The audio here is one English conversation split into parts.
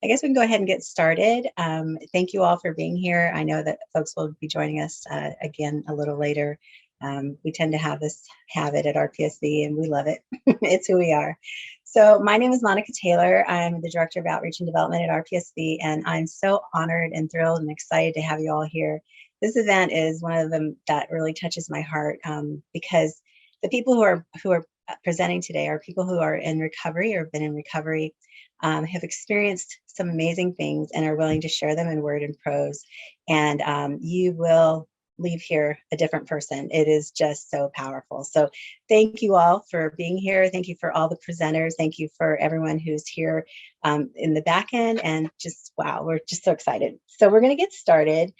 I guess we can go ahead and get started. Thank you all for being here. I know that folks will be joining us again a little later. We tend to have this habit at RPSV and we love it. It's who we are. So my name is Monica Taylor. I'm the Director of Outreach and Development at RPSV, and I'm so honored and thrilled and excited to have you all here. This event is one of them that really touches my heart because the people who are presenting today are people who are in recovery or have been in recovery, have experienced some amazing things and are willing to share them in word and prose. And you will leave here a different person. It is just so powerful. So thank you all for being here. Thank you for all the presenters. Thank you for everyone who's here in the back end. And just, wow, we're just so excited. So we're going to get started.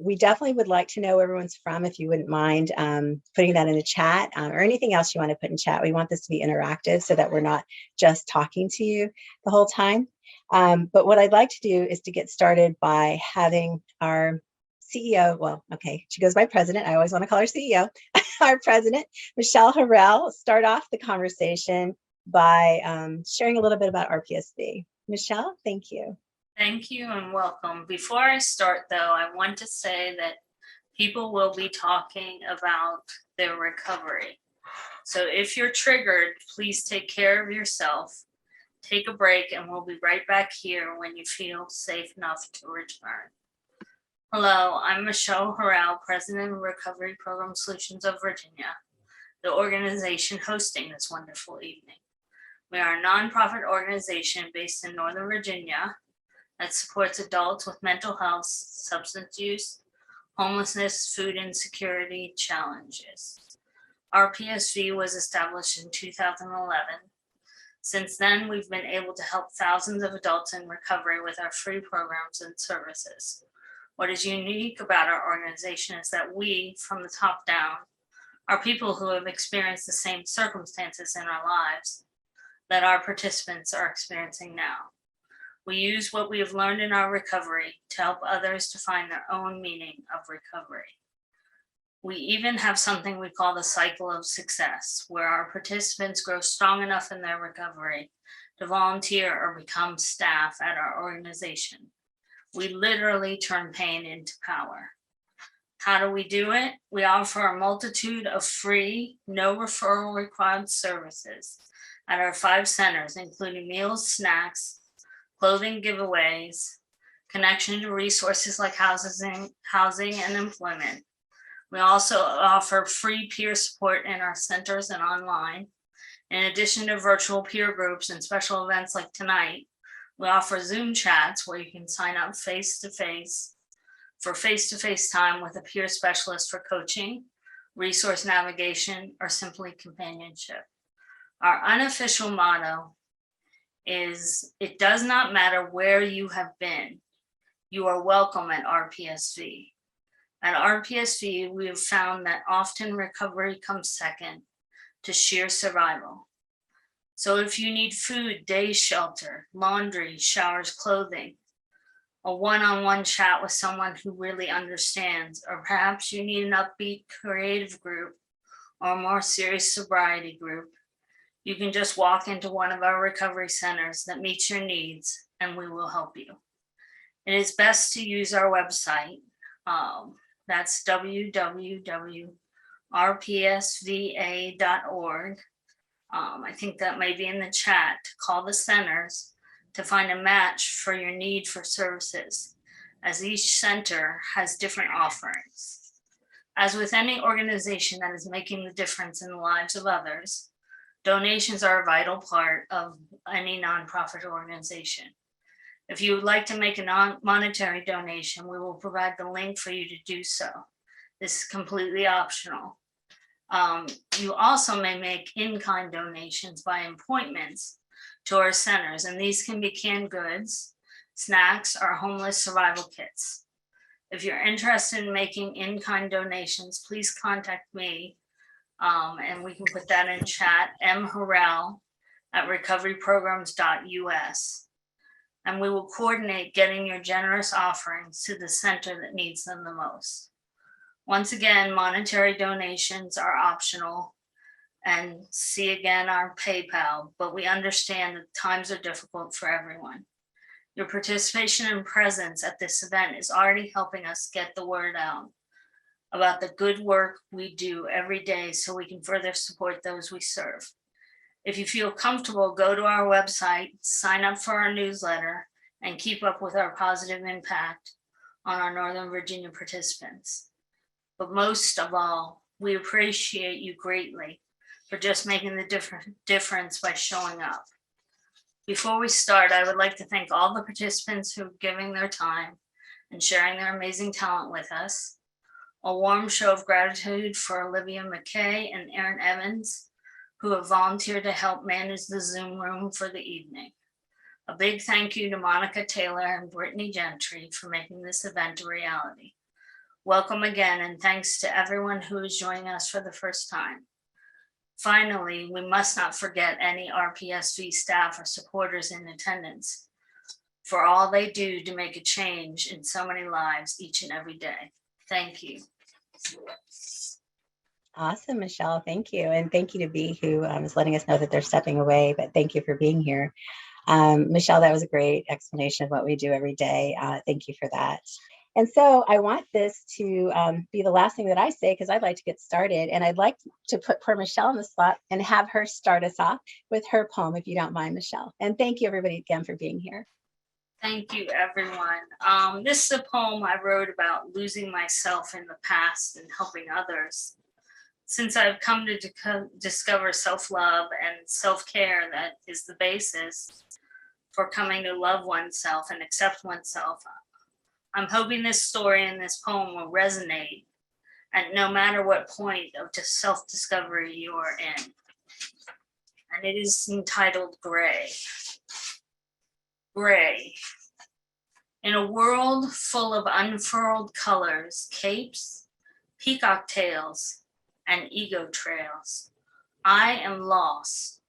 We definitely would like to know where everyone's from, if you wouldn't mind putting that in the chat or anything else you want to put in chat. We want this to be interactive so that we're not just talking to you the whole time. But what I'd like to do is to get started by having our CEO, well, okay, she goes by president. I always want to call her CEO. Our president, Michelle Harrell, start off the conversation by sharing a little bit about RPSV. Michelle, thank you. Thank you and welcome. Before I start, though, I want to say that people will be talking about their recovery. So if you're triggered, please take care of yourself, take a break, and we'll be right back here when you feel safe enough to return. Hello, I'm Michelle Harrell, President of Recovery Program Solutions of Virginia, the organization hosting this wonderful evening. We are a nonprofit organization based in Northern Virginia that supports adults with mental health, substance use, homelessness, food insecurity challenges. RPSV was established in 2011. Since then, we've been able to help thousands of adults in recovery with our free programs and services. What is unique about our organization is that we, from the top down, are people who have experienced the same circumstances in our lives that our participants are experiencing now. We use what we have learned in our recovery to help others to find their own meaning of recovery. We even have something we call the cycle of success, where our participants grow strong enough in their recovery to volunteer or become staff at our organization. We literally turn pain into power. How do we do it? We offer a multitude of free, no referral required services at our 5 centers, including meals, snacks, clothing giveaways, connection to resources like housing and employment. We also offer free peer support in our centers and online. In addition to virtual peer groups and special events like tonight, we offer Zoom chats where you can sign up face-to-face time with a peer specialist for coaching, resource navigation, or simply companionship. Our unofficial motto is, it does not matter where you have been, you are welcome at RPSV. At RPSV, we have found that often recovery comes second to sheer survival. So if you need food, day shelter, laundry, showers, clothing, a one-on-one chat with someone who really understands, or perhaps you need an upbeat creative group or a more serious sobriety group, you can just walk into one of our recovery centers that meets your needs and we will help you. It is best to use our website. That's www.rpsva.org. I think that may be in the chat. Call the centers to find a match for your need for services, as each center has different offerings. As with any organization that is making the difference in the lives of others, donations are a vital part of any nonprofit organization. If you would like to make a non-monetary donation, we will provide the link for you to do so. This is completely optional. You also may make in-kind donations by appointments to our centers, and these can be canned goods, snacks, or homeless survival kits. If you're interested in making in-kind donations, please contact me, and we can put that in chat, mharrell@recoveryprograms.us. And we will coordinate getting your generous offerings to the center that needs them the most. Once again, monetary donations are optional, and see again our PayPal, but we understand that times are difficult for everyone. Your participation and presence at this event is already helping us get the word out about the good work we do every day so we can further support those we serve. If you feel comfortable, go to our website, sign up for our newsletter, and keep up with our positive impact on our Northern Virginia participants. But most of all, we appreciate you greatly for just making the difference by showing up. Before we start, I would like to thank all the participants who are giving their time and sharing their amazing talent with us. A warm show of gratitude for Olivia McKay and Erin Evans, who have volunteered to help manage the Zoom room for the evening. A big thank you to Monica Taylor and Brittany Gentry for making this event a reality. Welcome again, and thanks to everyone who is joining us for the first time. Finally, we must not forget any RPSV staff or supporters in attendance for all they do to make a change in so many lives each and every day. Thank you. Awesome, Michelle. Thank you. And thank you to B, who is letting us know that they're stepping away, but thank you for being here. Michelle, that was a great explanation of what we do every day. Thank you for that. And so I want this to be the last thing that I say, because I'd like to get started. And I'd like to put poor Michelle on the spot and have her start us off with her poem, if you don't mind, Michelle. And thank you, everybody, again, for being here. Thank you, everyone. This is a poem I wrote about losing myself in the past and helping others. Since I've come to discover self-love and self-care that is the basis for coming to love oneself and accept oneself, I'm hoping this story and this poem will resonate at no matter what point of self-discovery you are in. And it is entitled Gray. Gray. In a world full of unfurled colors, capes, peacock tails, and ego trails, I am lost,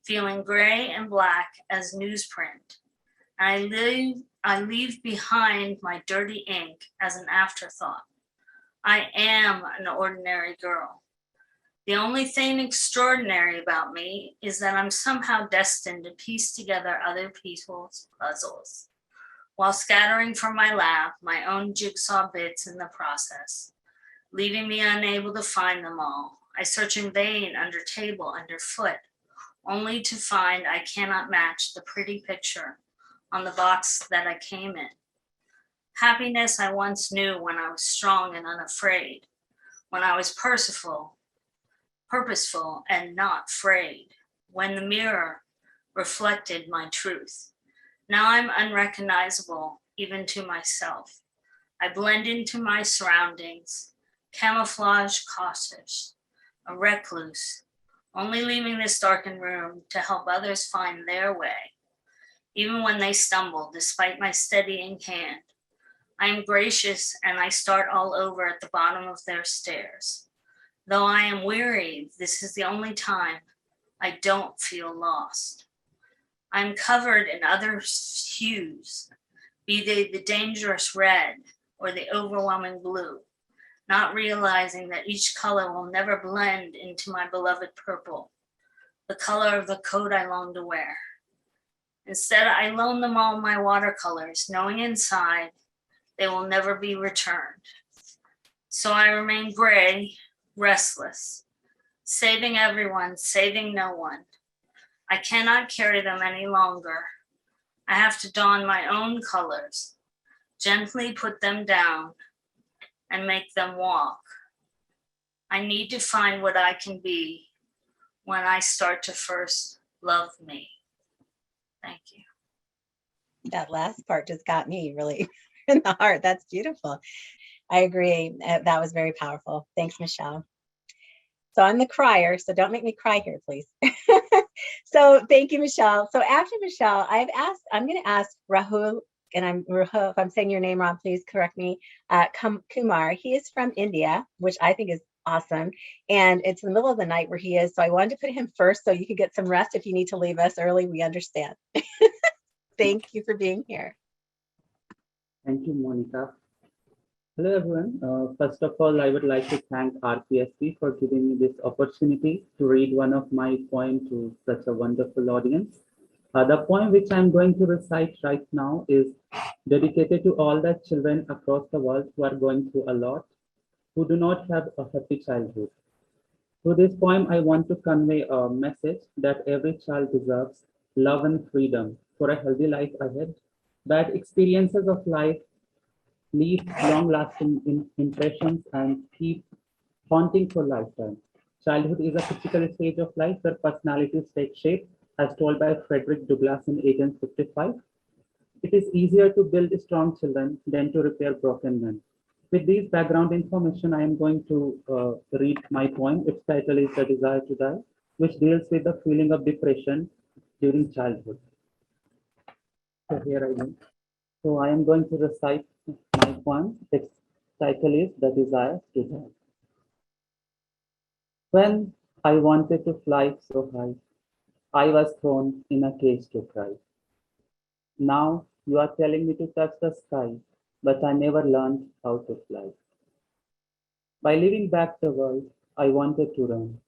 feeling gray and black as newsprint. And I leave behind my dirty ink as an afterthought. I am an ordinary girl. The only thing extraordinary about me is that I'm somehow destined to piece together other people's puzzles, while scattering from my lap my own jigsaw bits in the process, leaving me unable to find them all. I search in vain under table, underfoot, only to find I cannot match the pretty picture on the box that I came in. Happiness I once knew when I was strong and unafraid, when I was purposeful and not frayed, when the mirror reflected my truth. Now I'm unrecognizable even to myself. I blend into my surroundings, camouflage cautious, a recluse, only leaving this darkened room to help others find their way. Even when they stumble, despite my steadying hand, I am gracious and I start all over at the bottom of their stairs. Though I am weary, this is the only time I don't feel lost. I am covered in other hues, be they the dangerous red or the overwhelming blue, not realizing that each color will never blend into my beloved purple, the color of the coat I long to wear. Instead, I loan them all my watercolors, knowing inside they will never be returned. So I remain gray, restless, saving everyone, saving no one. I cannot carry them any longer. I have to don my own colors, gently put them down, and make them walk. I need to find what I can be when I start to first love me. Thank you. That last part just got me really in the heart. That's beautiful. I agree. That was very powerful. Thanks, Michelle. So I'm the crier, so don't make me cry here, please. So thank you, Michelle. So after Michelle, I'm going to ask Rahul, and Rahul, if I'm saying your name wrong, please correct me, Kumar. He is from India, which I think is awesome. And it's in the middle of the night where he is. So I wanted to put him first so you can get some rest. If you need to leave us early, we understand. Thank you for being here. Thank you, Monica. Hello, everyone. First of all, I would like to thank RPSV for giving me this opportunity to read one of my poems to such a wonderful audience. The poem which I'm going to recite right now is dedicated to all the children across the world who are going through a lot, who do not have a happy childhood. Through this poem, I want to convey a message that every child deserves love and freedom for a healthy life ahead. Bad experiences of life leave long-lasting impressions and keep haunting for lifetime. Childhood is a critical stage of life where personalities take shape, as told by Frederick Douglass in 1855. It is easier to build strong children than to repair broken men. With these background information, I am going to read my poem. Its title is The Desire to Die, which deals with the feeling of depression during childhood. So here I am. So I am going to recite my poem. Its title is The Desire to Die. When I wanted to fly so high, I was thrown in a cage to cry. Now you are telling me to touch the sky, but I never learned how to fly. By leaving back the world, I wanted to run.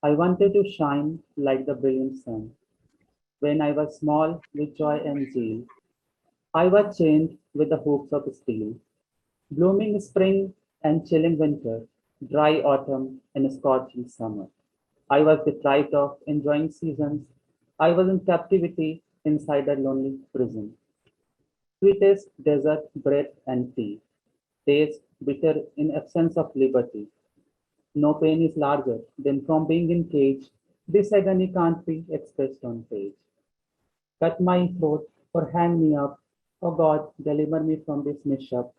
I wanted to shine like the brilliant sun. When I was small with joy and zeal, I was chained with the hoops of steel. Blooming spring and chilling winter, dry autumn and scorching summer. I was deprived of enjoying seasons. I was in captivity inside a lonely prison. Sweetest desert bread and tea, taste bitter in absence of liberty. No pain is larger than from being in cage. This agony can't be expressed on page. Cut my throat or hang me up. Oh God, deliver me from this mishap.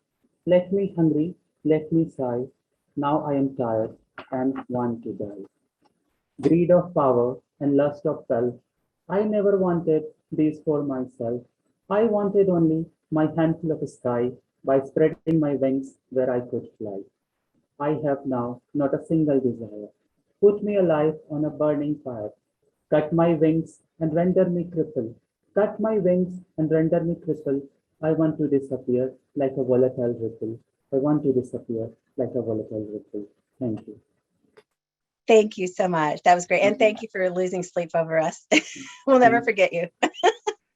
Let me hungry, let me sigh. Now I am tired and want to die. Greed of power and lust of wealth. I never wanted these for myself. I wanted only my handful of sky by spreading my wings where I could fly. I have now not a single desire. Put me alive on a burning fire. Cut my wings and render me crippled. Cut my wings and render me crippled. I want to disappear like a volatile ripple. I want to disappear like a volatile ripple. Thank you. Thank you so much. That was great. And thank you for losing sleep over us. We'll never forget you.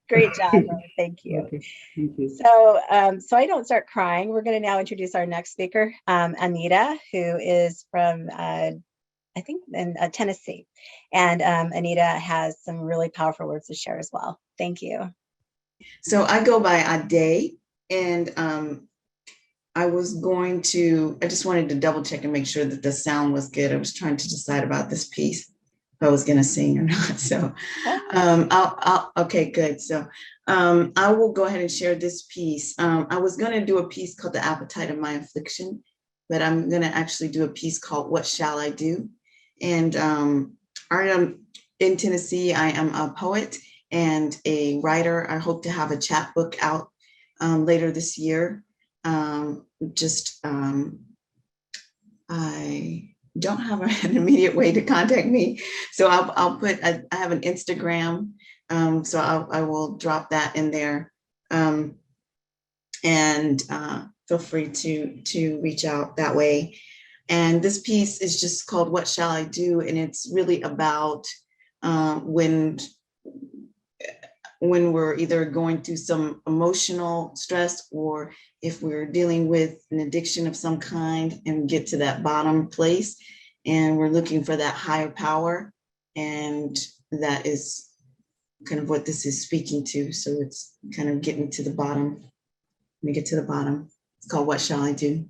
Great job. Roy. Thank you. Okay, thank you. So I don't start crying. We're going to now introduce our next speaker, Anita, who is from, I think, in Tennessee. And Anita has some really powerful words to share as well. Thank you. So I go by Ade, and I just wanted to double check and make sure that the sound was good. I was trying to decide about this piece, if I was going to sing or not. So, okay, good. So I will go ahead and share this piece. I was going to do a piece called The Appetite of My Affliction, but I'm going to actually do a piece called What Shall I Do? And I am in Tennessee. I am a poet and a writer. I hope to have a chapbook out later this year. I don't have an immediate way to contact me, so I'll put. I have an Instagram, so I will drop that in there, and feel free to reach out that way. And this piece is just called "What Shall I Do?" and it's really about when we're either going through some emotional stress or if we're dealing with an addiction of some kind and get to that bottom place and we're looking for that higher power. And that is kind of what this is speaking to. So it's kind of getting to the bottom. Let me get to the bottom. It's called What Shall I Do?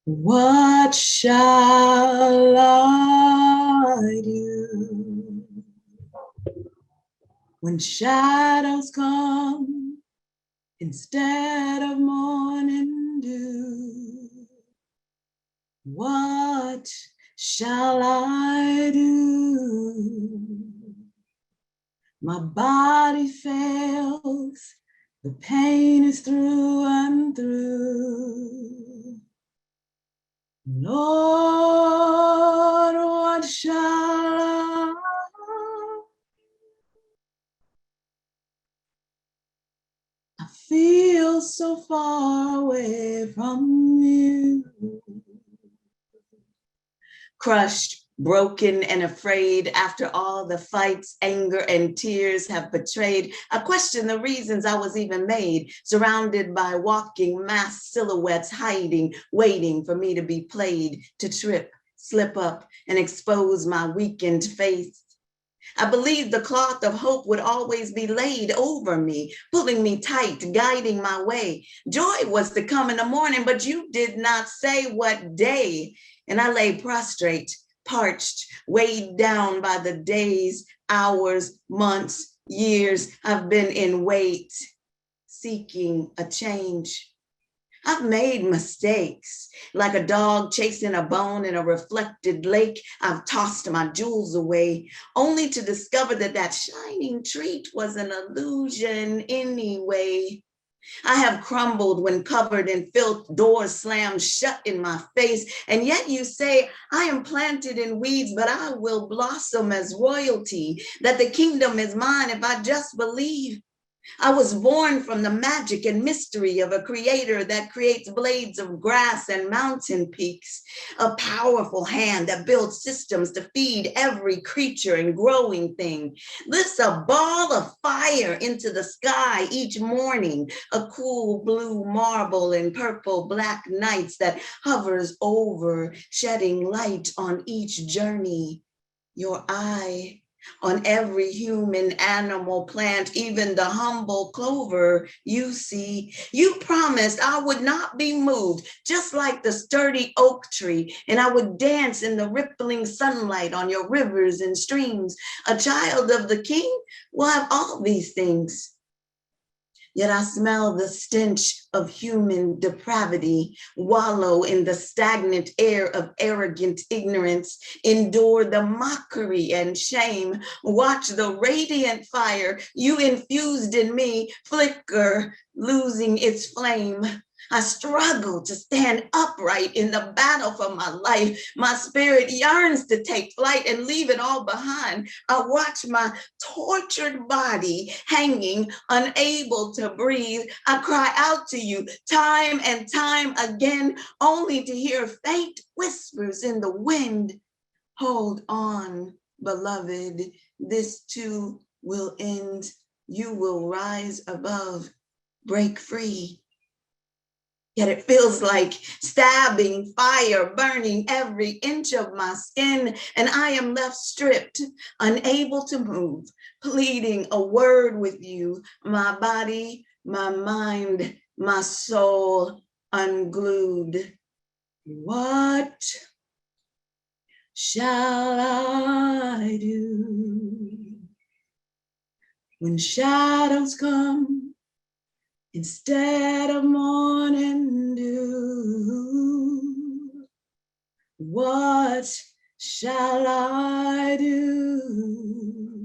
What shall I do when shadows come instead of morning dew? What shall I do? My body fails, the pain is through and through. Lord, what shall I? I feel so far away from you, crushed broken and afraid after all the fights, anger, and tears have betrayed. I question the reasons I was even made, surrounded by walking mass silhouettes, hiding, waiting for me to be played, to trip, slip up, and expose my weakened face. I believed the cloth of hope would always be laid over me, pulling me tight, guiding my way. Joy was to come in the morning, but you did not say what day. And I lay prostrate, parched, weighed down by the days, hours, months, years I've been in wait, seeking a change. I've made mistakes, like a dog chasing a bone in a reflected lake. I've tossed my jewels away, only to discover that that shining treat was an illusion anyway. I have crumbled when covered in filth, doors slammed shut in my face, and yet you say, I am planted in weeds, but I will blossom as royalty, that the kingdom is mine if I just believe. I was born from the magic and mystery of a creator that creates blades of grass and mountain peaks, a powerful hand that builds systems to feed every creature and growing thing, lifts a ball of fire into the sky each morning, a cool blue marble in purple black nights that hovers over, shedding light on each journey. Your eye on every human, animal, plant, even the humble clover you see. You promised I would not be moved, just like the sturdy oak tree, and I would dance in the rippling sunlight on your rivers and streams. A child of the King will have all these things. Yet I smell the stench of human depravity, wallow in the stagnant air of arrogant ignorance, endure the mockery and shame, watch the radiant fire you infused in me flicker, losing its flame. I struggle to stand upright in the battle for my life. My spirit yearns to take flight and leave it all behind. I watch my tortured body hanging, unable to breathe. I cry out to you time and time again, only to hear faint whispers in the wind. Hold on, beloved, this too will end. You will rise above, break free. Yet it feels like stabbing fire, burning every inch of my skin, and I am left stripped, unable to move, pleading a word with you, my body, my mind, my soul unglued. What shall I do when shadows come instead of morning dew? What shall I do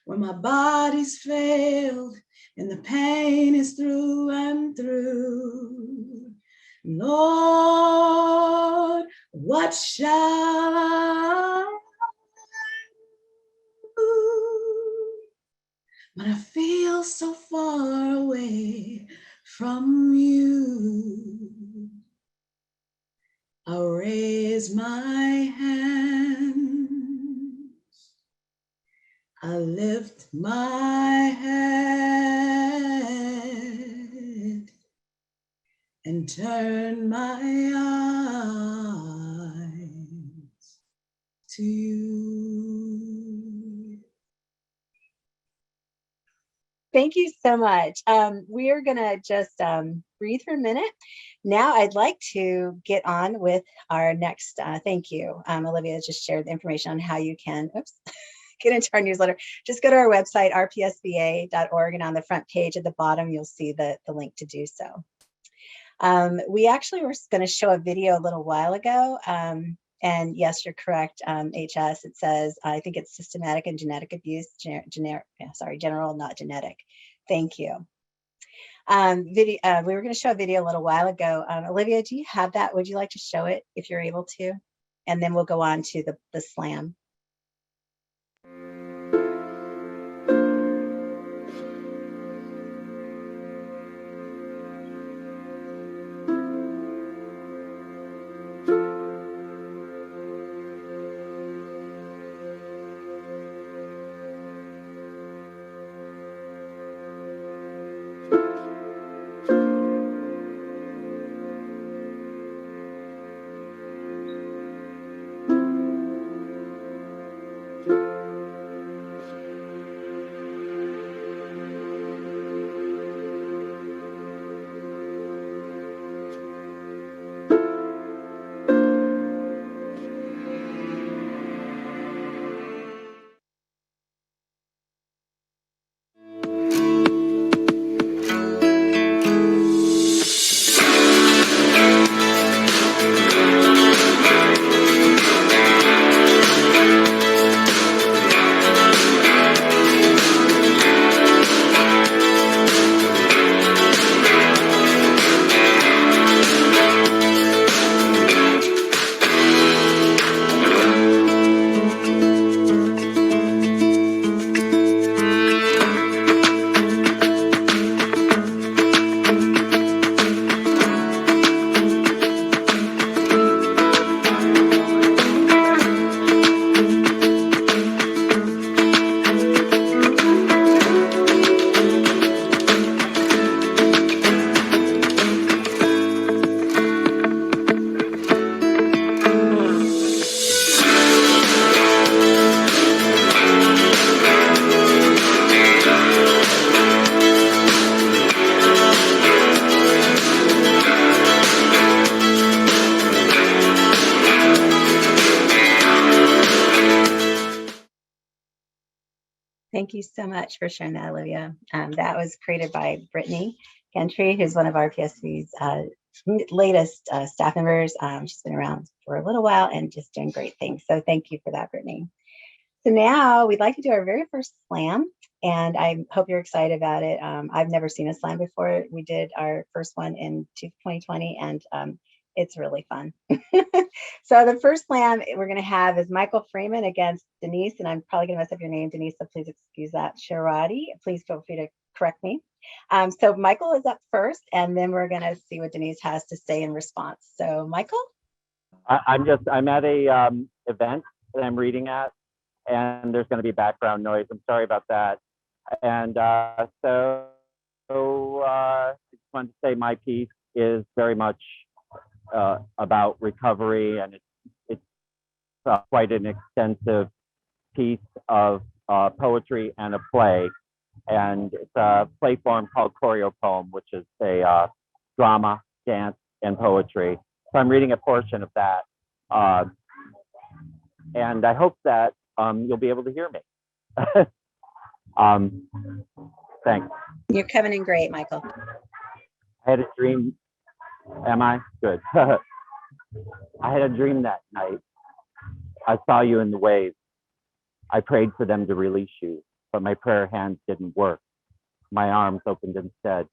when my body's failed and the pain is through and through? Lord, what shall I do when I feel so far away from you? I'll raise my hand, I lift my head and turn my eyes to you. Thank you so much. We are going to just breathe for a minute. Now I'd like to get on with our next, thank you. Olivia just shared the information on how you can, get into our newsletter. Just go to our website, rpsva.org, and on the front page at the bottom, you'll see the link to do so. We actually were going to show a video a little while ago. And yes, you're correct, HS. It says, I think it's systematic and genetic abuse, general, not genetic. Thank you. We were going to show a video a little while ago. Olivia, do you have that? Would you like to show it if you're able to? And then we'll go on to the slam. Thank you so much for sharing that, Olivia. That was created by Brittany Gentry, who's one of RPSV's latest staff members. She's been around for a little while and just doing great things. So thank you for that, Brittany. So now we'd like to do our very first slam, and I hope you're excited about it. I've never seen a slam before. We did our first one in 2020, and it's really fun. So the first slam we're going to have is Michael Freeman against Denise, and I'm probably going to mess up your name, Denise, so please excuse that. Sharadi, please feel free to correct me. So Michael is up first, and then we're going to see what Denise has to say in response. So Michael? I'm at a event that I'm reading at, and there's going to be background noise. I'm sorry about that. And I just wanted to say my piece is very much about recovery, and it's quite an extensive piece of poetry and a play. And it's a play form called choreo poem, which is a drama, dance, and poetry. So I'm reading a portion of that. And I hope that you'll be able to hear me. Thanks. You're coming in great, Michael. I had a dream. Am I? Good. I had a dream that night. I saw you in the waves. I prayed for them to release you, but my prayer hands didn't work. My arms opened instead,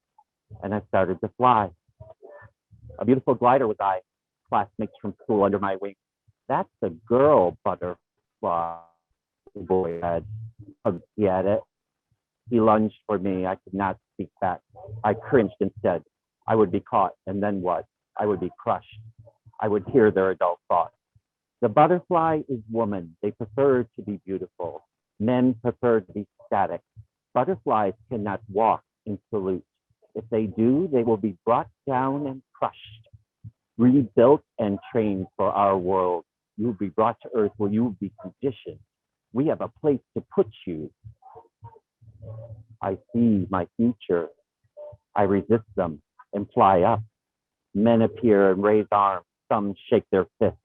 and I started to fly. A beautiful glider was I, classmates from school under my wing. That's a girl butterfly, the boy said. He had it. He lunged for me. I could not speak back. I cringed instead. I would be caught, and then what? I would be crushed. I would hear their adult thoughts. The butterfly is woman. They prefer to be beautiful. Men prefer to be static. Butterflies cannot walk in salute. If they do, they will be brought down and crushed, rebuilt and trained for our world. You will be brought to earth where you will be conditioned. We have a place to put you. I see my future. I resist them and fly up. Men appear and raise arms. Some shake their fists.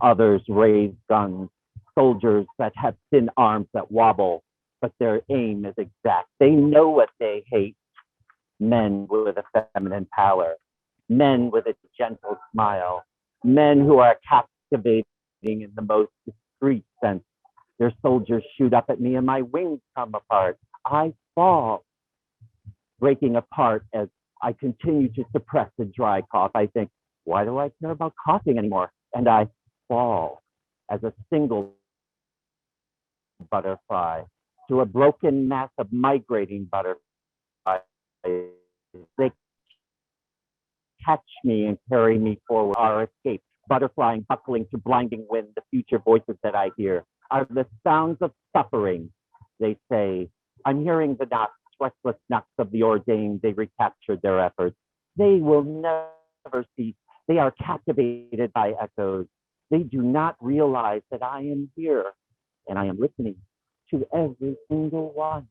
Others raise guns. Soldiers that have thin arms that wobble, but their aim is exact. They know what they hate. Men with a feminine pallor. Men with a gentle smile. Men who are captivating in the most discreet sense. Their soldiers shoot up at me and my wings come apart. I fall, breaking apart as I continue to suppress a dry cough. I think, why do I care about coughing anymore? And I fall as a single butterfly to a broken mass of migrating butterflies. They catch me and carry me forward. Our escape, butterflying, buckling to blinding wind. The future voices that I hear are the sounds of suffering. They say, I'm hearing the knocks, restless knocks of the ordained. They recaptured their efforts. They will never cease. They are captivated by echoes. They do not realize that I am here and I am listening to every single one.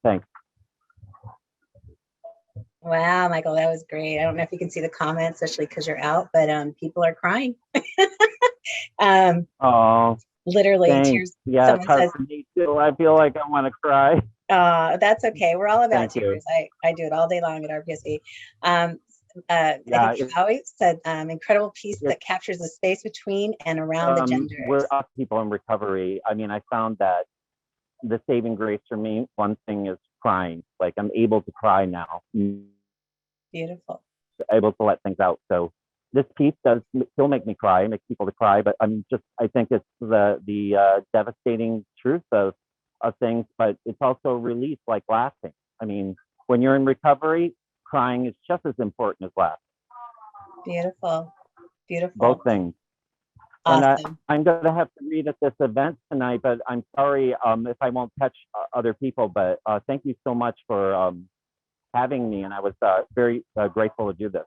Thanks. Wow, Michael, that was great. I don't know if you can see the comments, especially because you're out, but people are crying. Oh, Literally thanks. tears. Yeah, Someone it's hard says, for me too. I feel like I want to cry. that's okay. We're all about Thank you. tears. I do it all day long at RPSV. I Yeah, think Howie said, incredible piece that captures the space between and around the genders. We're us people in recovery. I mean, I found that the saving grace for me, one thing is crying. Like I'm able to cry now. Beautiful. Able to let things out. So this piece does still make me cry, make people to cry, but I think it's the devastating truth of things, but it's also release like laughing. I mean, when you're in recovery, crying is just as important as laughing. Beautiful. Beautiful. Both things. Awesome. And I'm going to have to read at this event tonight, but I'm sorry if I won't catch other people, but thank you so much for having me. And I was very grateful to do this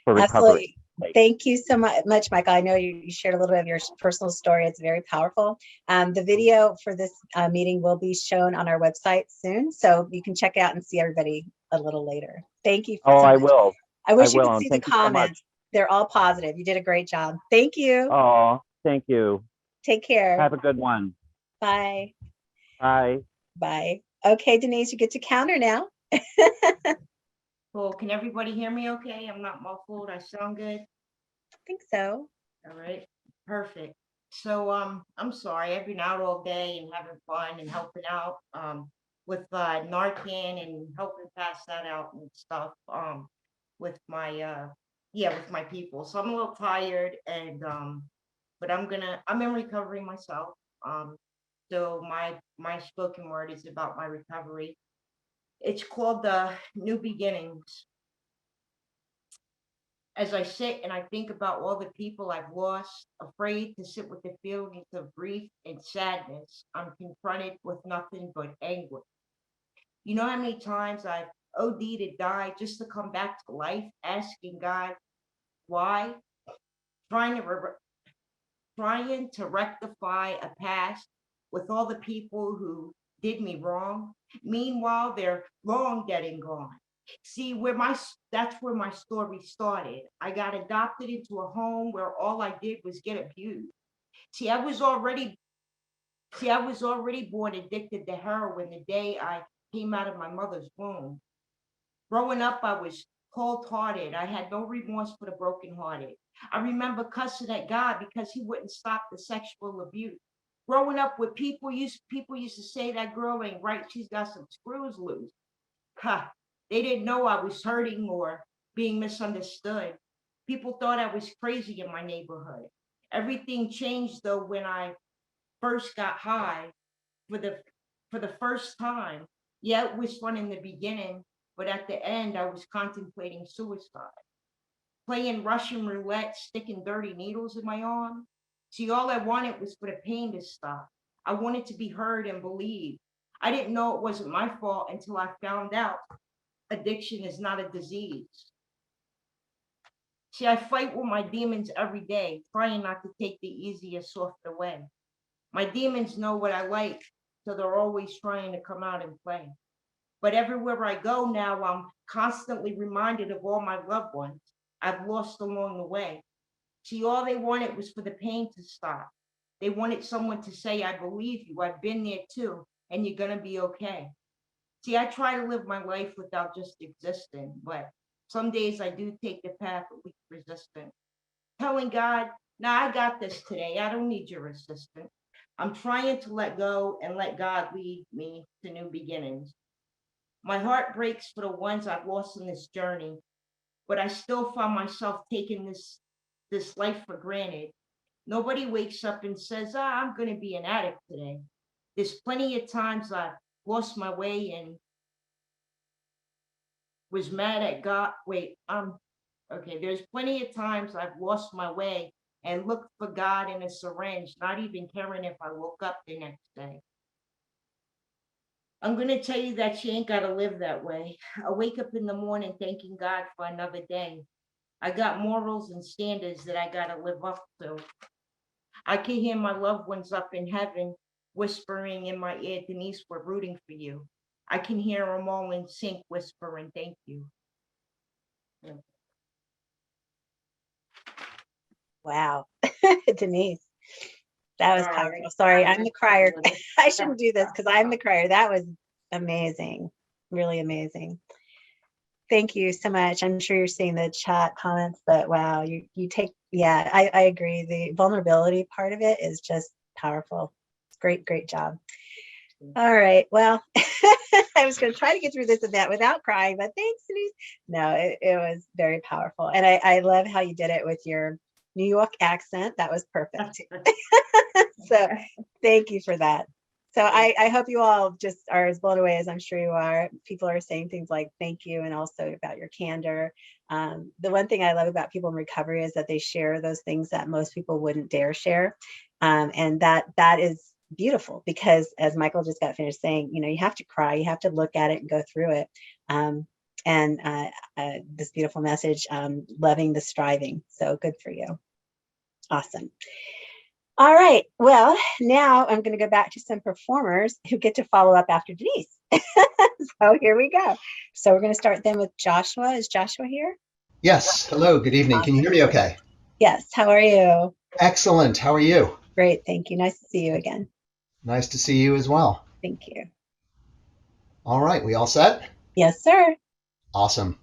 for recovery. Absolutely. Thank you so much, Michael. I know you shared a little bit of your personal story. It's very powerful. The video for this meeting will be shown on our website soon, so you can check out and see everybody a little later. Thank you. I will. I wish you could see the comments. They're all positive. You did a great job. Thank you. Oh, thank you. Take care. Have a good one. Bye. Bye. Bye. Okay, Denise, you get to counter now. Cool. Can everybody hear me okay? I'm not muffled. I sound good. I think so. All right. Perfect. So I'm sorry. I've been out all day and having fun and helping out with Narcan and helping pass that out and stuff with my with my people. So I'm a little tired and but I'm in recovery myself. So my spoken word is about my recovery. It's called the New Beginnings. As I sit and I think about all the people I've lost, afraid to sit with the feelings of grief and sadness, I'm confronted with nothing but anguish. You know how many times I've OD'd and died just to come back to life, asking God why, trying to trying to rectify a past with all the people who did me wrong. Meanwhile, they're long dead and gone. See, that's where my story started. I got adopted into a home where all I did was get abused. See, I was already born addicted to heroin the day I came out of my mother's womb. Growing up, I was cold-hearted. I had no remorse for the brokenhearted. I remember cussing at God because he wouldn't stop the sexual abuse. Growing up with people used to say that girl ain't right. She's got some screws loose. Ha! They didn't know I was hurting or being misunderstood. People thought I was crazy in my neighborhood. Everything changed though when I first got high for the first time. Yeah, it was fun in the beginning, but at the end I was contemplating suicide. Playing Russian roulette, sticking dirty needles in my arm. See, all I wanted was for the pain to stop. I wanted to be heard and believed. I didn't know it wasn't my fault until I found out addiction is not a disease. See, I fight with my demons every day, trying not to take the easiest, softer way. My demons know what I like, so they're always trying to come out and play. But everywhere I go now, I'm constantly reminded of all my loved ones I've lost along the way. See, all they wanted was for the pain to stop. They wanted someone to say, I believe you, I've been there too, and you're gonna be okay. See, I try to live my life without just existing, but some days I do take the path of least resistance. Telling God, nah, I got this today. I don't need your assistance. I'm trying to let go and let God lead me to new beginnings. My heart breaks for the ones I've lost in this journey, but I still find myself taking this life for granted. Nobody wakes up and says, I'm going to be an addict today. There's plenty of times I've lost my way and was mad at God. Wait, okay. There's plenty of times I've lost my way and looked for God in a syringe, not even caring if I woke up the next day. I'm going to tell you that you ain't got to live that way. I wake up in the morning thanking God for another day. I got morals and standards that I got to live up to. I can hear my loved ones up in heaven whispering in my ear, Denise, we're rooting for you. I can hear them all in sync whispering, thank you. Wow. Denise, that was All right. powerful. Sorry, I'm the crier. I shouldn't do this because I'm the crier. That was amazing. Really amazing. Thank you so much. I'm sure you're seeing the chat comments, but wow, you take, yeah, I agree. The vulnerability part of it is just powerful. Great, great job. All right. Well, I was going to try to get through this event without crying, but thanks, Denise. No, it was very powerful. And I love how you did it with your New York accent. That was perfect. So thank you for that. So I hope you all just are as blown away as I'm sure you are. People are saying things like thank you and also about your candor. The one thing I love about people in recovery is that they share those things that most people wouldn't dare share. And that is beautiful because as Michael just got finished saying, you know, you have to cry, you have to look at it and go through it. And this beautiful message, loving the striving. So good for you. Awesome. All right. Well, now I'm going to go back to some performers who get to follow up after Denise. So here we go. So we're going to start then with Joshua. Is Joshua here? Yes. Hello. Good evening. Can you hear me okay? Yes. How are you? Excellent. How are you? Great. Thank you. Nice to see you again. Nice to see you as well. Thank you. All right, we all set? Yes, sir. Awesome.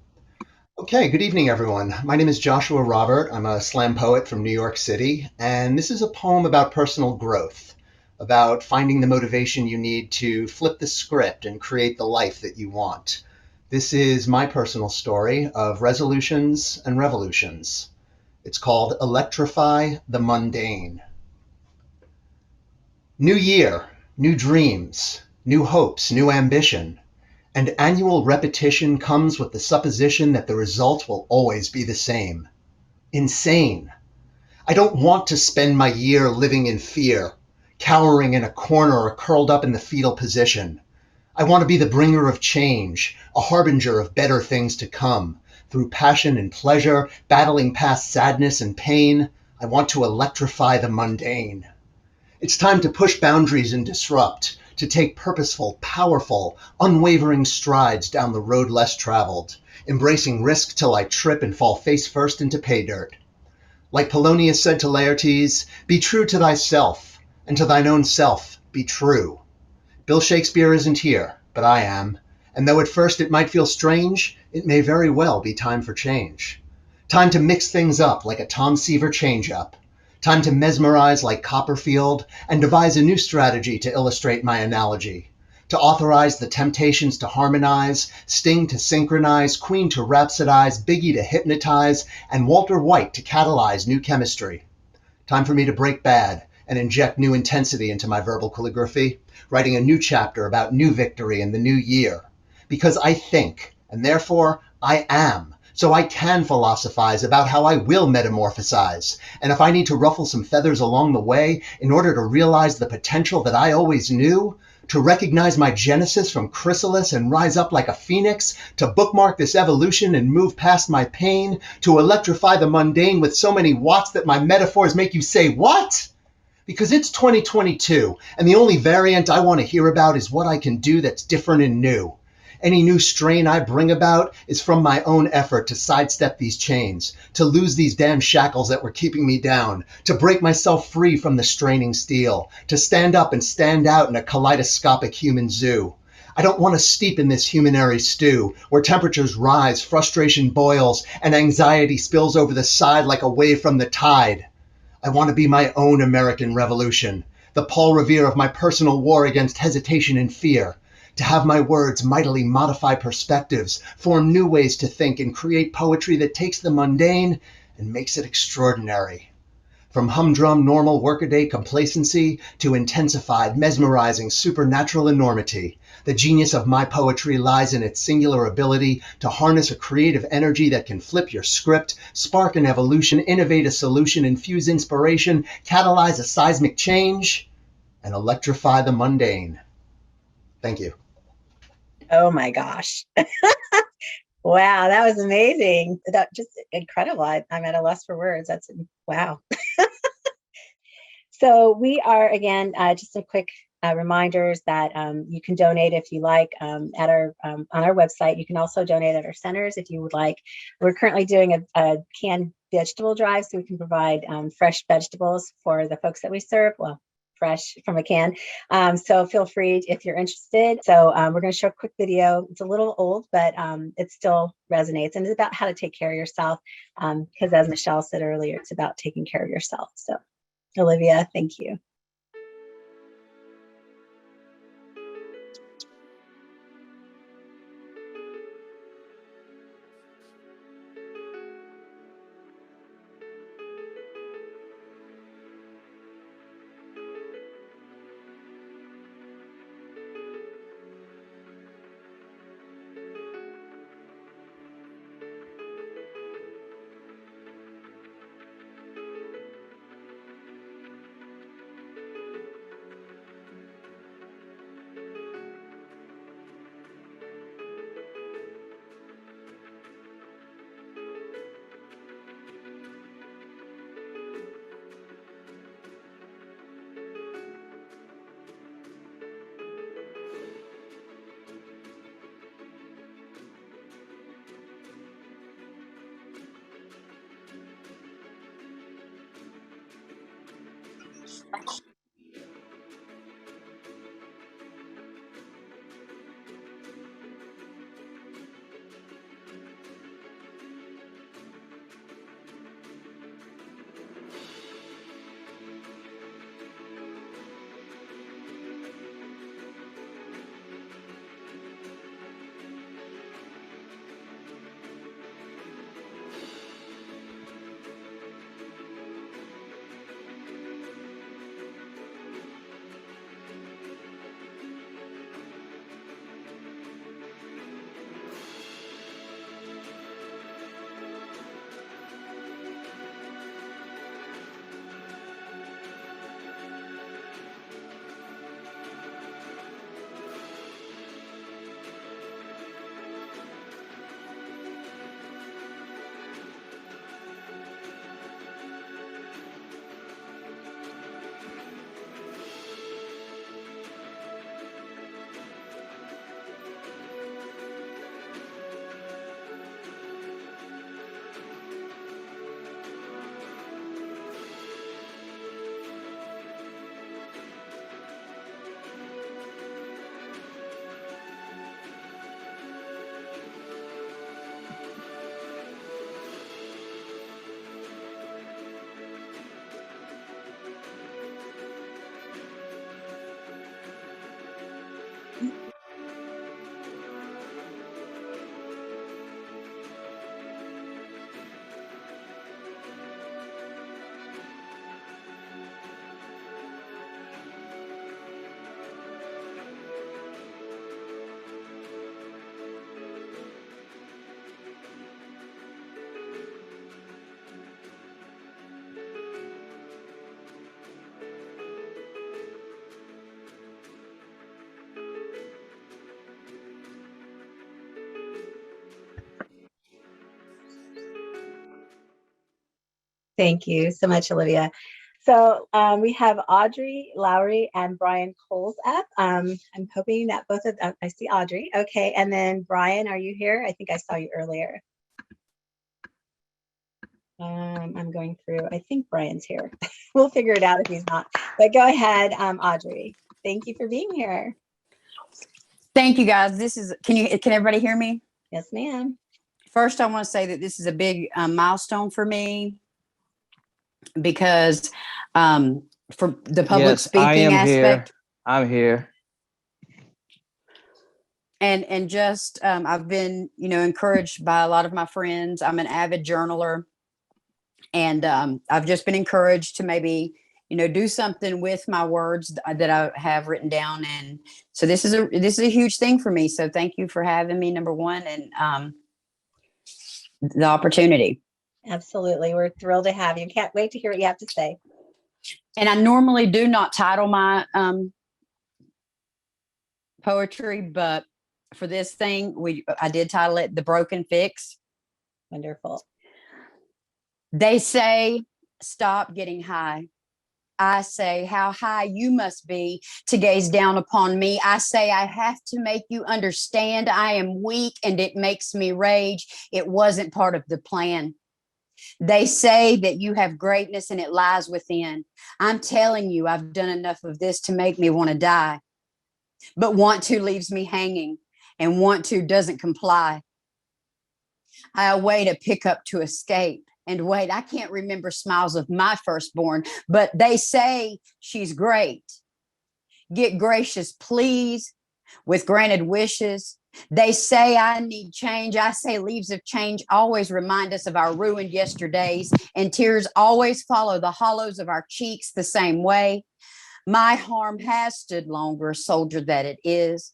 Okay, good evening, everyone. My name is Joshua Robert. I'm a slam poet from New York City, and this is a poem about personal growth, about finding the motivation you need to flip the script and create the life that you want. This is my personal story of resolutions and revolutions. It's called Electrify the Mundane. New year, new dreams, new hopes, new ambition. And annual repetition comes with the supposition that the result will always be the same. Insane. I don't want to spend my year living in fear, cowering in a corner or curled up in the fetal position. I want to be the bringer of change, a harbinger of better things to come. Through passion and pleasure, battling past sadness and pain, I want to electrify the mundane. It's time to push boundaries and disrupt, to take purposeful, powerful, unwavering strides down the road less traveled, embracing risk till I trip and fall face first into pay dirt. Like Polonius said to Laertes, be true to thyself, and to thine own self be true. Bill Shakespeare isn't here, but I am, and though at first it might feel strange, it may very well be time for change. Time to mix things up like a Tom Seaver change-up. Time to mesmerize like Copperfield and devise a new strategy to illustrate my analogy. To authorize the temptations to harmonize, Sting to synchronize, Queen to rhapsodize, Biggie to hypnotize, and Walter White to catalyze new chemistry. Time for me to break bad and inject new intensity into my verbal calligraphy, writing a new chapter about new victory in the new year. Because I think, and therefore I am, so I can philosophize about how I will metamorphosize. And if I need to ruffle some feathers along the way in order to realize the potential that I always knew, to recognize my genesis from chrysalis and rise up like a phoenix, to bookmark this evolution and move past my pain, to electrify the mundane with so many watts that my metaphors make you say, what? Because it's 2022, and the only variant I want to hear about is what I can do that's different and new. Any new strain I bring about is from my own effort to sidestep these chains, to lose these damn shackles that were keeping me down, to break myself free from the straining steel, to stand up and stand out in a kaleidoscopic human zoo. I don't want to steep in this humanary stew, where temperatures rise, frustration boils, and anxiety spills over the side like a wave from the tide. I want to be my own American Revolution, the Paul Revere of my personal war against hesitation and fear, to have my words mightily modify perspectives, form new ways to think, and create poetry that takes the mundane and makes it extraordinary. From humdrum normal workaday complacency to intensified, mesmerizing, supernatural enormity, the genius of my poetry lies in its singular ability to harness a creative energy that can flip your script, spark an evolution, innovate a solution, infuse inspiration, catalyze a seismic change, and electrify the mundane. Thank you. Oh my gosh. Wow, that was amazing. That just incredible. I'm at a loss for words. That's wow. So we are again just some quick reminders that you can donate if you like at our on our website. You can also donate at our centers if you would like. We're currently doing a canned vegetable drive, so we can provide fresh vegetables for the folks that we serve. Well, fresh from a can. So feel free if you're interested. So we're going to show a quick video. It's a little old, but it still resonates, and it's about how to take care of yourself. Because as Michelle said earlier, it's about taking care of yourself. So Olivia, thank you. Thank you so much, Olivia. So we have Audrey Lowry and Brian Coles up. I'm hoping that both of them, I see Audrey. Okay. And then Brian, are you here? I think I saw you earlier. I'm going through, I think Brian's here. We'll figure it out if he's not, but go ahead, Audrey. Thank you for being here. Thank you, guys. Can everybody hear me? Yes, ma'am. First, I want to say that this is a big milestone for me because for the public Yes, speaking I am aspect. here. I'm here. And just I've been, encouraged by a lot of my friends. I'm an avid journaler, and I've just been encouraged to maybe, do something with my words that I have written down. And so this is a huge thing for me. So thank you for having me, number one, and the opportunity. Absolutely. We're thrilled to have you. Can't wait to hear what you have to say. And I normally do not title my poetry, but for this thing, I did title it The Broken Fix. Wonderful. They say, stop getting high. I say, how high you must be to gaze down upon me. I say, I have to make you understand I am weak and it makes me rage. It wasn't part of the plan. They say that you have greatness and it lies within. I'm telling you, I've done enough of this to make me want to die. But want to leaves me hanging, and want to doesn't comply. I await a pickup to escape. And wait, I can't remember smiles of my firstborn, but they say she's great. Get gracious, please, with granted wishes. They say I need change. I say leaves of change always remind us of our ruined yesterdays, and tears always follow the hollows of our cheeks the same way. My harm has stood longer, soldier that it is.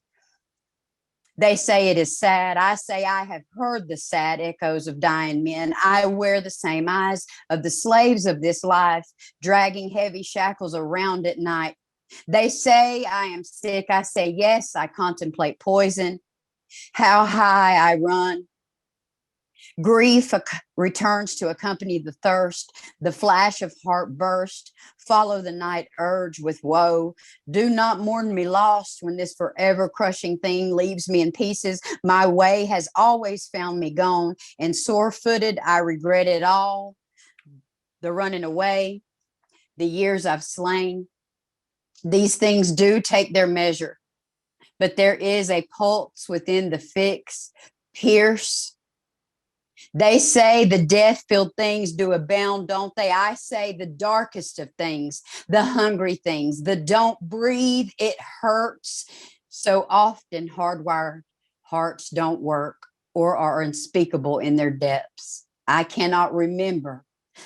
They say it is sad. I say I have heard the sad echoes of dying men. I wear the same eyes of the slaves of this life, dragging heavy shackles around at night. They say I am sick. I say, yes, I contemplate poison. How high I run. Grief returns to accompany the thirst, the flash of heart burst, follow the night urge with woe. Do not mourn me lost when this forever crushing thing leaves me in pieces. My way has always found me gone, and sore footed I regret it all. The running away, the years I've slain. These things do take their measure, but there is a pulse within the fix, pierce. They say the death-filled things do abound, don't they? I say the darkest of things, the hungry things, the don't breathe, it hurts. So often hardwired hearts don't work or are unspeakable in their depths. I cannot remember.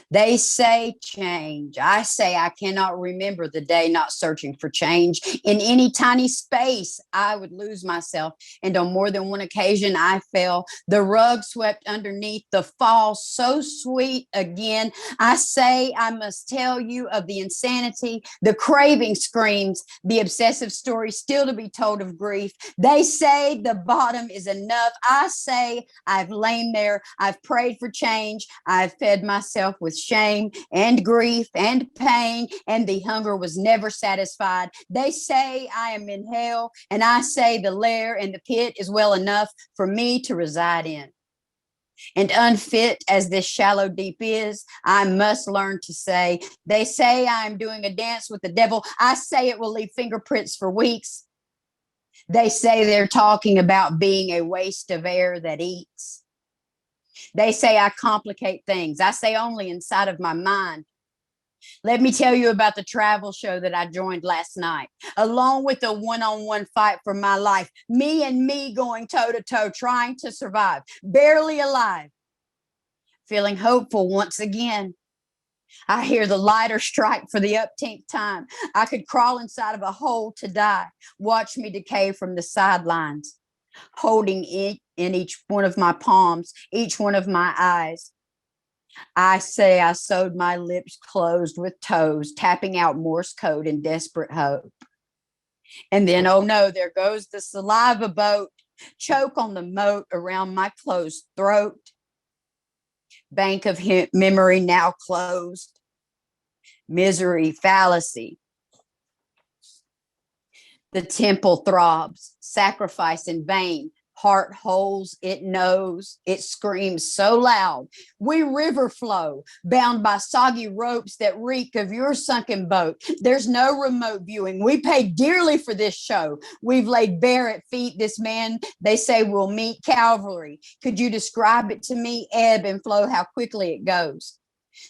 They say change. I say I cannot remember the day not searching for change. In any tiny space, I would lose myself. And on more than one occasion, I fell. The rug swept underneath, the fall so sweet again. I say I must tell you of the insanity, the craving screams, the obsessive story still to be told of grief. They say the bottom is enough. I say I've lain there. I've prayed for change. I've fed myself with shame and grief and pain, and the hunger was never satisfied. They say I am in hell, and I say the lair and the pit is well enough for me to reside in. And unfit as this shallow deep is, I must learn to say, they say I am doing a dance with the devil. I say it will leave fingerprints for weeks. They say they're talking about being a waste of air that eats. They say I complicate things. I say only inside of my mind. Let me tell you about the travel show that I joined last night, along with a one-on-one fight for my life. Me going toe-to-toe, trying to survive, barely alive, feeling hopeful once again. I hear the lighter strike for the upteenth time. I could crawl inside of a hole to die. Watch me decay from the sidelines, holding it in each one of my palms, each one of my eyes. I say I sewed my lips closed with toes, tapping out Morse code in desperate hope. And then, oh no, there goes the saliva boat, choke on the moat around my closed throat. Bank of memory now closed. Misery, fallacy. The temple throbs, sacrifice in vain. Heart holes, it knows, it screams so loud. We river flow, bound by soggy ropes that reek of your sunken boat. There's no remote viewing. We pay dearly for this show. We've laid bare at feet this man. They say we'll meet Calvary. Could you describe it to me? Ebb and flow, how quickly it goes.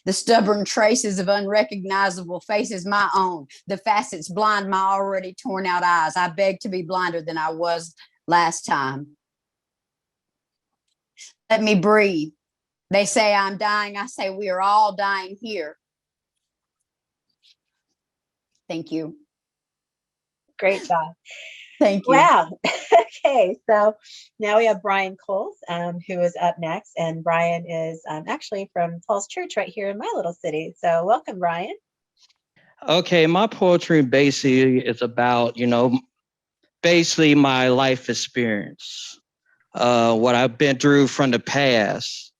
The stubborn traces of unrecognizable faces, my own. The facets blind my already torn out eyes. I beg to be blinder than I was last time. Let me breathe. They say I'm dying. I say we are all dying here. Thank you. Great job. Thank you. Wow. Okay, so now we have Brian Coles, who is up next. And Brian is actually from Falls Church right here in my little city. So welcome, Brian. Okay, my poetry basically is about, basically my life experience, what I've been through from the past.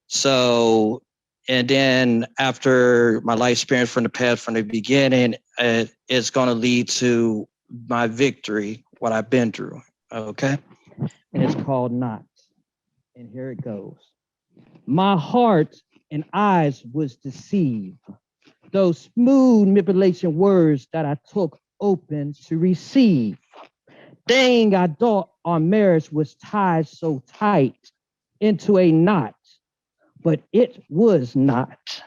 So, and then after my life experience from the past, from the beginning, it's going to lead to my victory, what I've been through. Okay. And it's called Not. And here it goes. My heart and eyes was deceived. Those smooth manipulation words that I took open to receive. Dang, I thought our marriage was tied so tight into a knot, but it was not.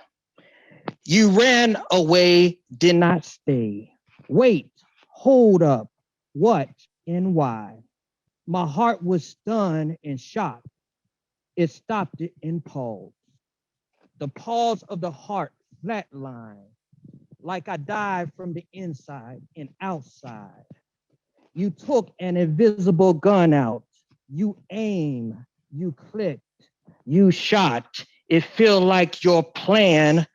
You ran away, did not stay. Wait, hold up, what and why? My heart was stunned and shocked. It stopped it in pause. The pause of the heart flatlined, like I died from the inside and outside. You took an invisible gun out. You aim, you clicked, you shot. It feel like your plan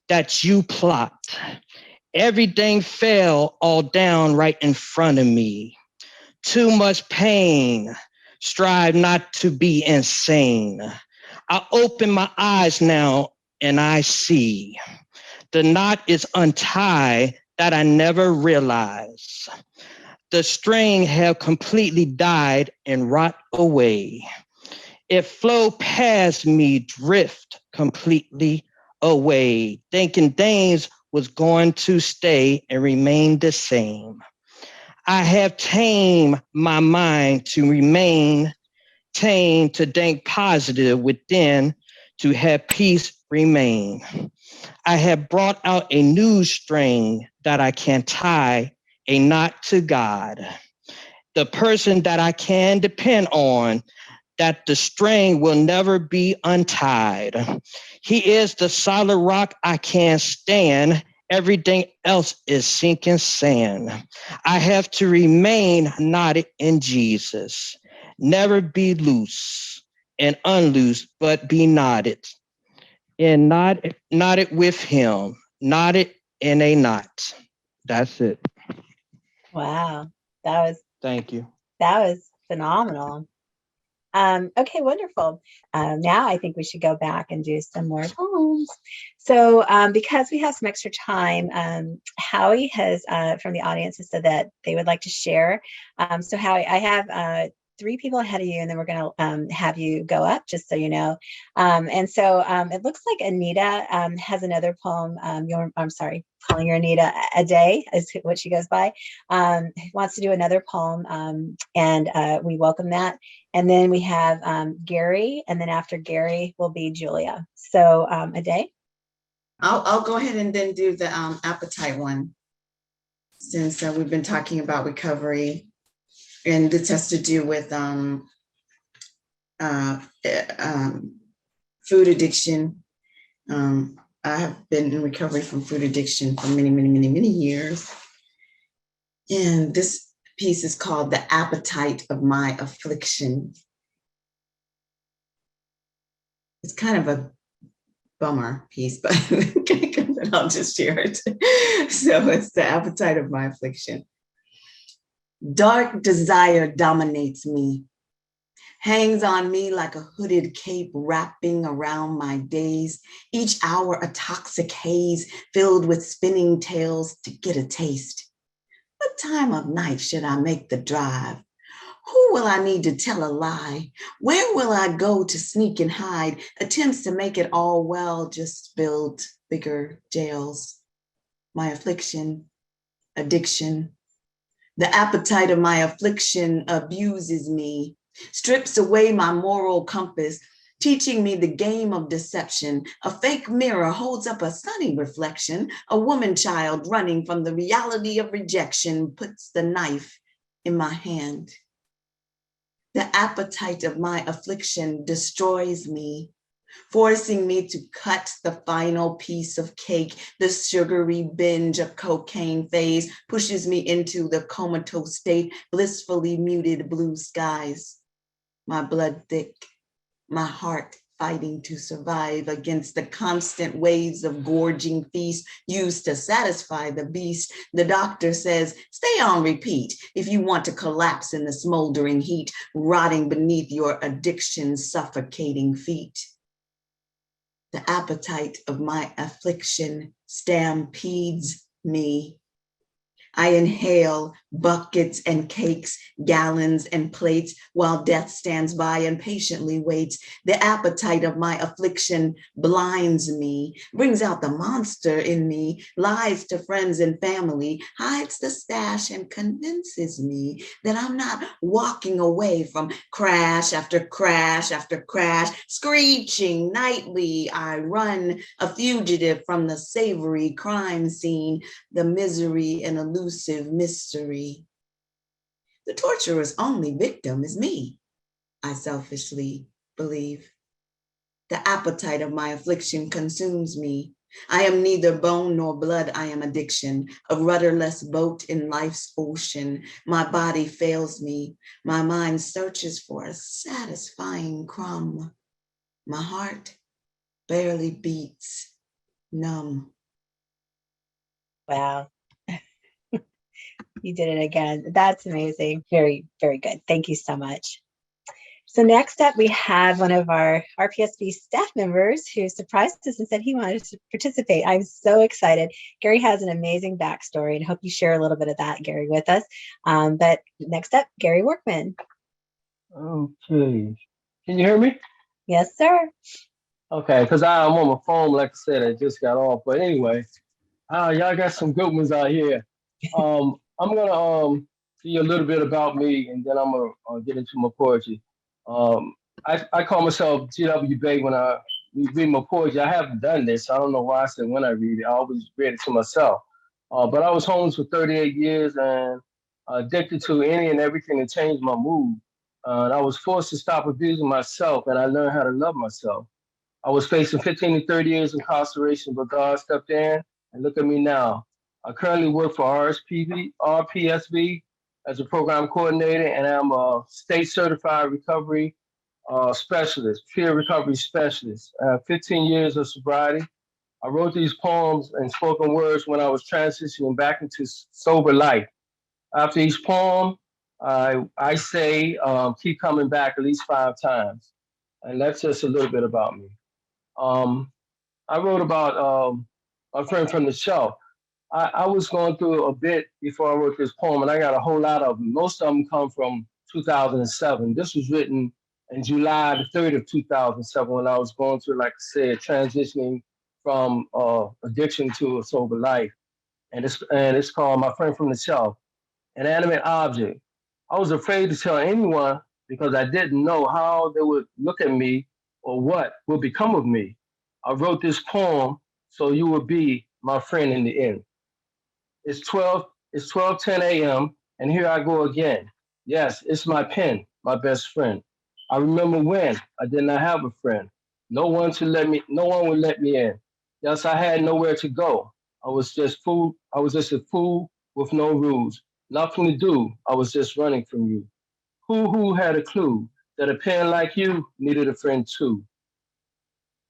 that you plot. Everything fell all down right in front of me. Too much pain. Strive not to be insane. I open my eyes now and I see. The knot is untied that I never realized. The string have completely died and rot away. It flowed past me, drift completely away, thinking things was going to stay and remain the same. I have tamed my mind to remain tame, to think positive within, to have peace remain. I have brought out a new string that I can tie a knot to God, the person that I can depend on, that the string will never be untied. He is the solid rock I can't stand. Everything else is sinking sand. I have to remain knotted in Jesus, never be loose and unloose, but be knotted and knotted with him, knotted in a knot. That's it. Wow. That Thank you. was phenomenal. Okay, wonderful. Now I think we should go back and do some more poems. So because we have some extra time, Howie has from the audience has said that they would like to share. So Howie, I have 3 people ahead of you, and then we're going to have you go up, just so you know. And so it looks like Anita has another poem. I'm sorry, calling her Anita a day is what she goes by. Wants to do another poem, and we welcome that. And then we have Gary, and then after Gary will be Julia. So a day. I'll go ahead and then do the appetite one, since we've been talking about recovery. And this has to do with food addiction. I have been in recovery from food addiction for many, many, many, many years. And this piece is called The Appetite of My Affliction. It's kind of a bummer piece, but I'll just share it. So it's The Appetite of My Affliction. Dark desire dominates me. hangs on me like a hooded cape wrapping around my days, each hour a toxic haze filled with spinning tales to get a taste. What time of night should I make the drive? Who will I need to tell a lie? Where will I go to sneak and hide? Attempts to make it all well just build bigger jails. My affliction, addiction, the appetite of my affliction abuses me, strips away my moral compass, teaching me the game of deception. A fake mirror holds up a sunny reflection. A woman child running from the reality of rejection puts the knife in my hand. The appetite of my affliction destroys me, forcing me to cut the final piece of cake. The sugary binge of cocaine phase pushes me into the comatose state, blissfully muted blue skies. My blood thick, my heart fighting to survive against the constant waves of gorging feast used to satisfy the beast. The doctor says, stay on repeat if you want to collapse in the smoldering heat, rotting beneath your addiction's suffocating feet. The appetite of my affliction stampedes me. I inhale buckets and cakes, gallons and plates, while death stands by and patiently waits. The appetite of my affliction blinds me, brings out the monster in me, lies to friends and family, hides the stash and convinces me that I'm not walking away from crash after crash after crash. Screeching nightly, I run, a fugitive from the savory crime scene, the misery and elusive mystery. The torturer's only victim is me, I selfishly believe. The appetite of my affliction consumes me. I am neither bone nor blood, I am addiction, a rudderless boat in life's ocean. My body fails me. My mind searches for a satisfying crumb. My heart barely beats, numb. Wow. You did it again. That's amazing. Very, very good. Thank you so much. So next up, we have one of our RPSV staff members who surprised us and said he wanted to participate. I'm so excited. Gary has an amazing backstory, and hope you share a little bit of that, Gary, with us. But next up, Gary Workman. Okay. Can you hear me? Yes, sir. Okay, because I'm on my phone, like I said, I just got off. But anyway, y'all got some good ones out here. I'm gonna tell you a little bit about me, and then I'm gonna get into my poetry. Um, I call myself G.W. Bay when I read my poetry. I haven't done this. I don't know why I said when I read it. I always read it to myself. But I was homeless for 38 years and addicted to any and everything that changed my mood. And I was forced to stop abusing myself, and I learned how to love myself. I was facing 15 to 30 years incarceration, but God stepped in, and look at me now. I currently work for RPSV as a program coordinator, and I'm a state certified recovery specialist, peer recovery specialist. I have 15 years of sobriety. I wrote these poems and spoken words when I was transitioning back into sober life. After each poem, I say, keep coming back at least 5 times. And that's just a little bit about me. Um, I wrote about a friend from the show. I was going through a bit before I wrote this poem, and I got a whole lot of them. Most of them come from 2007. This was written in July the 3rd of 2007 when I was going through, like I said, transitioning from addiction to a sober life. And it's called My Friend from the Shelf, an animate object. I was afraid to tell anyone because I didn't know how they would look at me or what would become of me. I wrote this poem so you would be my friend in the end. It's 12:10 a.m. and here I go again. Yes, it's my pen, my best friend. I remember when I did not have a friend. No one would let me in. Yes, I had nowhere to go. I was just a fool with no rules. Nothing to do. I was just running from you. Who had a clue that a pen like you needed a friend too?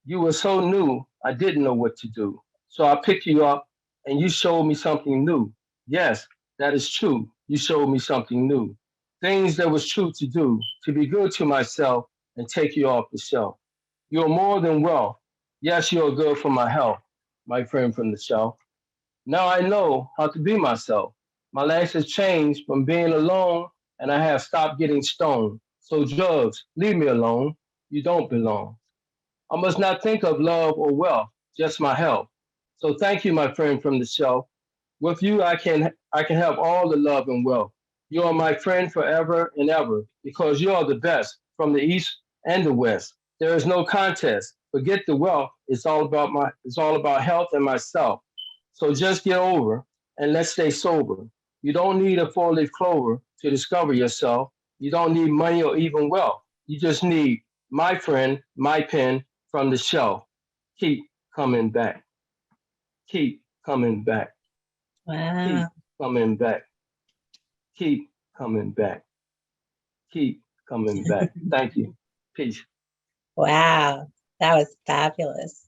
You were so new, I didn't know what to do. So I picked you up and you showed me something new. Yes, that is true. You showed me something new. things that was true to do, to be good to myself and take you off the shelf. You're more than wealth. Yes, you're good for my health, my friend from the shelf. Now I know how to be myself. My life has changed from being alone, and I have stopped getting stoned. So, drugs, leave me alone. You don't belong. I must not think of love or wealth, just my health. So, thank you, my friend from the shelf. With you, I can have all the love and wealth. You are my friend forever and ever because you are the best from the east and the west. There is no contest. Forget the wealth. It's all about health and myself. So just get over and let's stay sober. You don't need a four-leaf clover to discover yourself. You don't need money or even wealth. You just need my friend, my pen from the shelf. Keep coming back. Keep coming back. Keep Wow. coming back. Keep coming back. Keep coming back. Thank you. Peace. Wow. That was fabulous.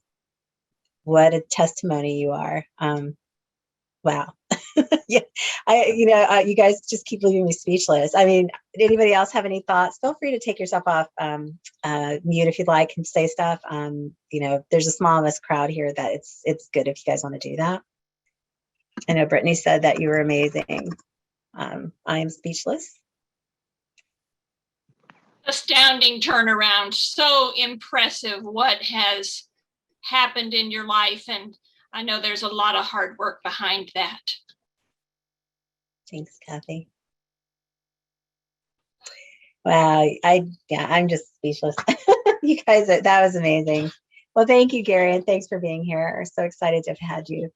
What a testimony you are. Wow. Yeah. You guys just keep leaving me speechless. I mean, did anybody else have any thoughts? Feel free to take yourself off mute if you'd like and say stuff. There's a small enough crowd here that it's good if you guys want to do that. I know Brittany said that you were amazing. I am speechless. Astounding turnaround. So impressive what has happened in your life. And I know there's a lot of hard work behind that. Thanks, Kathy. Wow. I'm just speechless. You guys, that was amazing. Well, thank you, Gary, and thanks for being here. We're so excited to have had you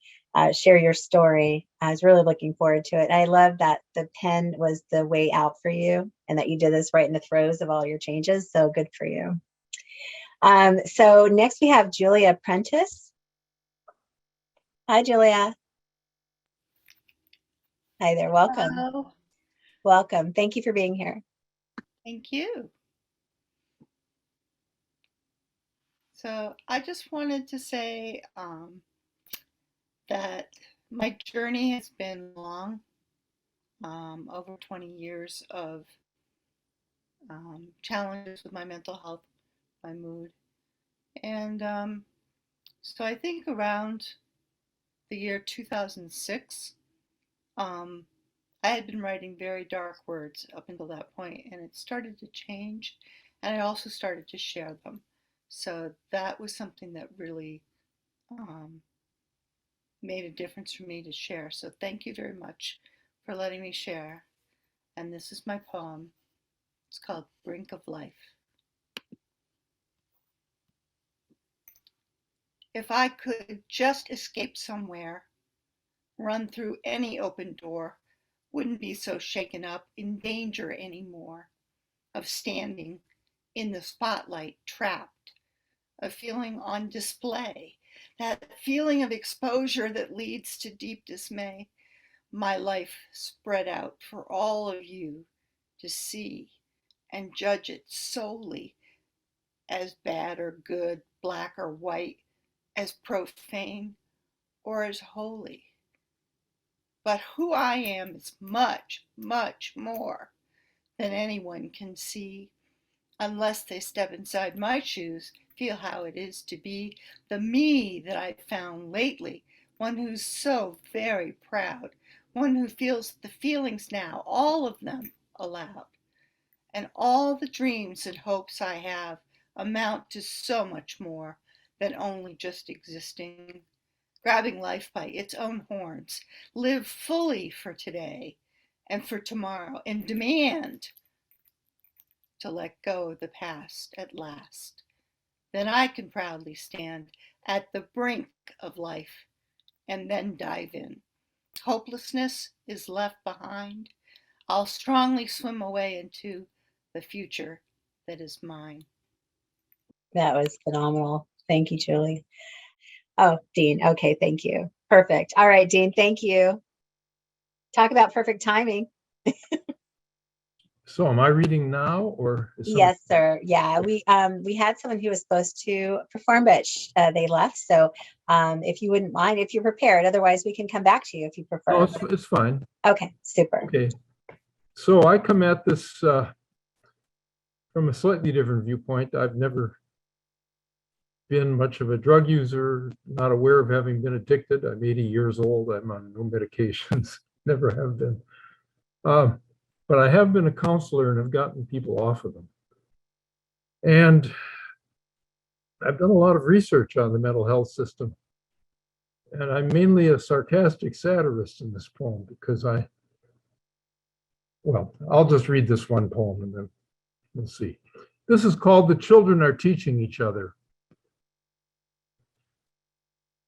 share your story. I was really looking forward to it. I love that the pen was the way out for you and that you did this right in the throes of all your changes. So good for you. So next we have Julia Prentice. Hi, Julia. Hi there. Welcome. Hello. Welcome. Thank you for being here. Thank you. So I just wanted to say that my journey has been long, over 20 years of challenges with my mental health, my mood. And so I think around the year 2006, I had been writing very dark words up until that point, and it started to change, and I also started to share them. So that was something that really made a difference for me to share. So thank you very much for letting me share. And this is my poem. It's called Brink of Life. If I could just escape somewhere, run through any open door, wouldn't be so shaken up, in danger anymore of standing in the spotlight, trapped, of feeling on display, that feeling of exposure that leads to deep dismay. My life spread out for all of you to see and judge it solely as bad or good, black or white, as profane or as holy. But who I am is much, much more than anyone can see unless they step inside my shoes, feel how it is to be the me that I've found lately, one who's so very proud, one who feels the feelings now, all of them aloud. And all the dreams and hopes I have amount to so much more than only just existing, grabbing life by its own horns, live fully for today and for tomorrow, and demand to let go of the past at last. Then I can proudly stand at the brink of life and then dive in. Hopelessness is left behind. I'll strongly swim away into the future that is mine. That was phenomenal. Thank you, Julie. Oh, Dean. Okay, thank you. Perfect. All right, Dean, thank you. Talk about perfect timing. So am I reading now or is Yes, sir. Yeah, we had someone who was supposed to perform, but they left. So if you wouldn't mind, if you're prepared, otherwise we can come back to you if you prefer. No, it's fine. Okay, super. Okay. So I come at this from a slightly different viewpoint. I've never been much of a drug user, not aware of having been addicted. I'm 80 years old. I'm on no medications, never have been. But I have been a counselor and have gotten people off of them. And I've done a lot of research on the mental health system. And I'm mainly a sarcastic satirist in this poem because I'll just read this one poem and then we'll see. This is called The Children Are Teaching Each Other.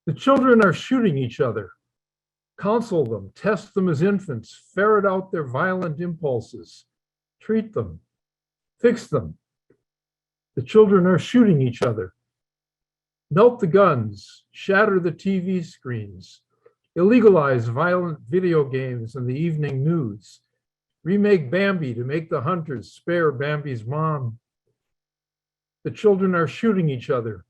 The children are shooting each other. Counsel them, test them as infants, ferret out their violent impulses, treat them, fix them. The children are shooting each other. Melt the guns, shatter the TV screens, illegalize violent video games and the evening news, remake Bambi to make the hunters spare Bambi's mom. The children are shooting each other.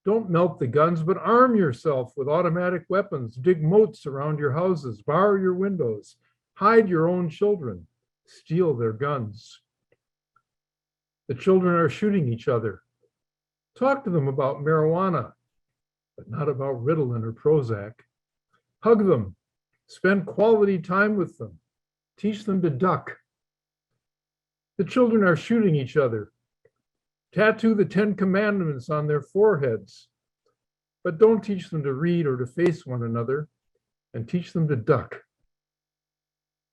Don't melt the guns, but arm yourself with automatic weapons, dig moats around your houses, bar your windows, hide your own children, steal their guns. The children are shooting each other. Talk to them about marijuana, but not about Ritalin or Prozac. Hug them, spend quality time with them, teach them to duck. The children are shooting each other. Tattoo the 10 Commandments on their foreheads, but don't teach them to read or to face one another, and teach them to duck.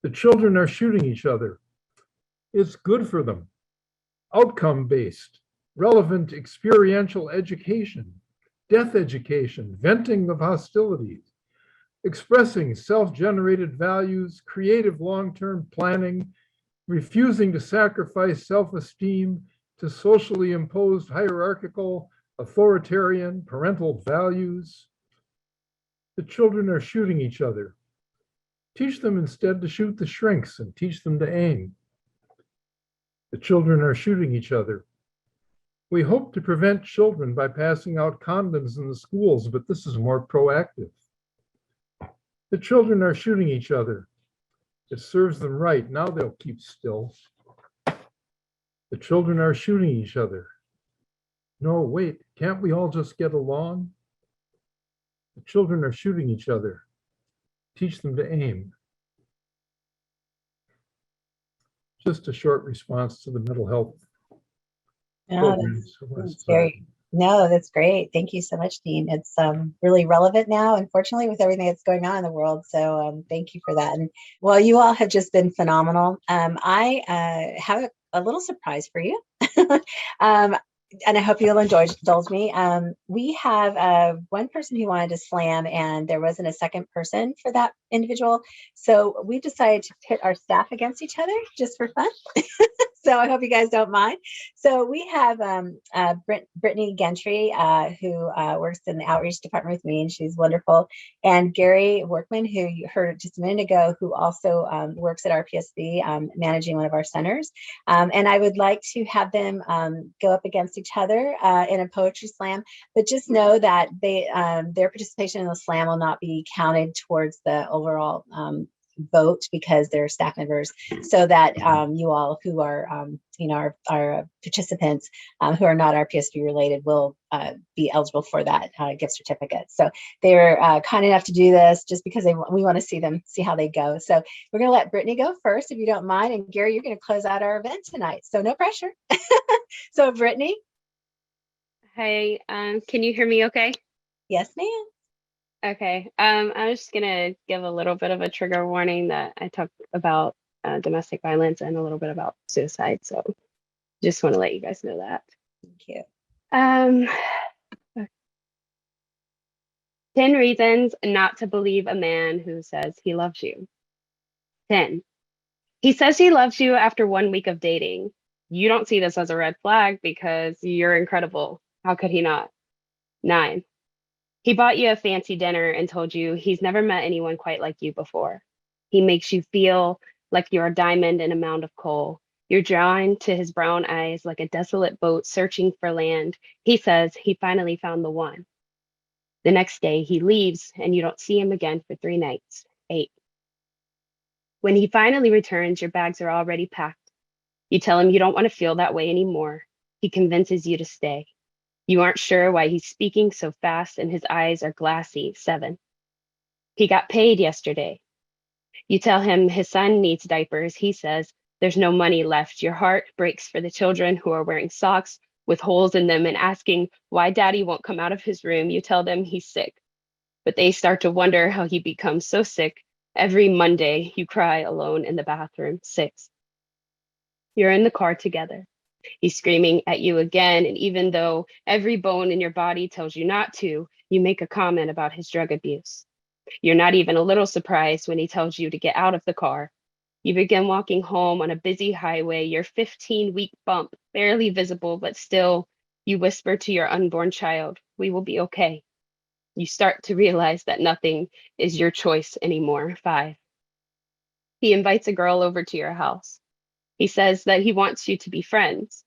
The children are shooting each other. It's good for them. Outcome-based, relevant experiential education, death education, venting of hostilities, expressing self-generated values, creative long-term planning, refusing to sacrifice self-esteem to socially imposed hierarchical, authoritarian, parental values. The children are shooting each other. Teach them instead to shoot the shrinks and teach them to aim. The children are shooting each other. We hope to prevent children by passing out condoms in the schools, but this is more proactive. The children are shooting each other. It serves them right. Now they'll keep still. The children are shooting each other. No, wait, can't we all just get along? The children are shooting each other. Teach them to aim. Just a short response to the mental health. No, that's very, no, that's great. Thank you so much, Dean. It's really relevant now, unfortunately, with everything that's going on in the world. So thank you for that. And well, you all have just been phenomenal. I have a little surprise for you. And I hope you'll indulge me. We have one person who wanted to slam, and there wasn't a second person for that individual. So we decided to pit our staff against each other just for fun. So I hope you guys don't mind. So we have Brittany Gentry, who works in the outreach department with me, and she's wonderful. And Gary Workman, who you heard just a minute ago, who also works at RPSV, managing one of our centers. And I would like to have them go up against each other in a poetry slam, but just know that their participation in the slam will not be counted towards the overall vote because they're staff members, so that you all who are our participants who are not RPSV related will be eligible for that gift certificate. So they're kind enough to do this just because we want to see how they go. So we're going to let Brittany go first, if you don't mind, and Gary, you're going to close out our event tonight, so no pressure. So Brittany. Hey, can you hear me okay? Yes, ma'am. Okay, I'm just gonna give a little bit of a trigger warning that I talked about domestic violence and a little bit about suicide. So just want to let you guys know that. Thank you. 10 reasons not to believe a man who says he loves you. 10. He says he loves you after 1 week of dating. You don't see this as a red flag because you're incredible. How could he not? 9. He bought you a fancy dinner and told you he's never met anyone quite like you before. He makes you feel like you're a diamond in a mound of coal. You're drawn to his brown eyes like a desolate boat searching for land. He says he finally found the one. The next day he leaves and you don't see him again for 3 nights. 8. When he finally returns, your bags are already packed. You tell him you don't want to feel that way anymore. He convinces you to stay. You aren't sure why he's speaking so fast and his eyes are glassy. 7. He got paid yesterday. You tell him his son needs diapers. He says, there's no money left. Your heart breaks for the children who are wearing socks with holes in them and asking why daddy won't come out of his room. You tell them he's sick, but they start to wonder how he becomes so sick. Every Monday, you cry alone in the bathroom. 6. You're in the car together. He's screaming at you again, and even though every bone in your body tells you not to, you make a comment about his drug abuse. You're not even a little surprised when he tells you to get out of the car. You begin walking home on a busy highway, your 15-week bump barely visible, but still, you whisper to your unborn child, we will be okay. You start to realize that nothing is your choice anymore. 5. He invites a girl over to your house. He says that he wants you to be friends.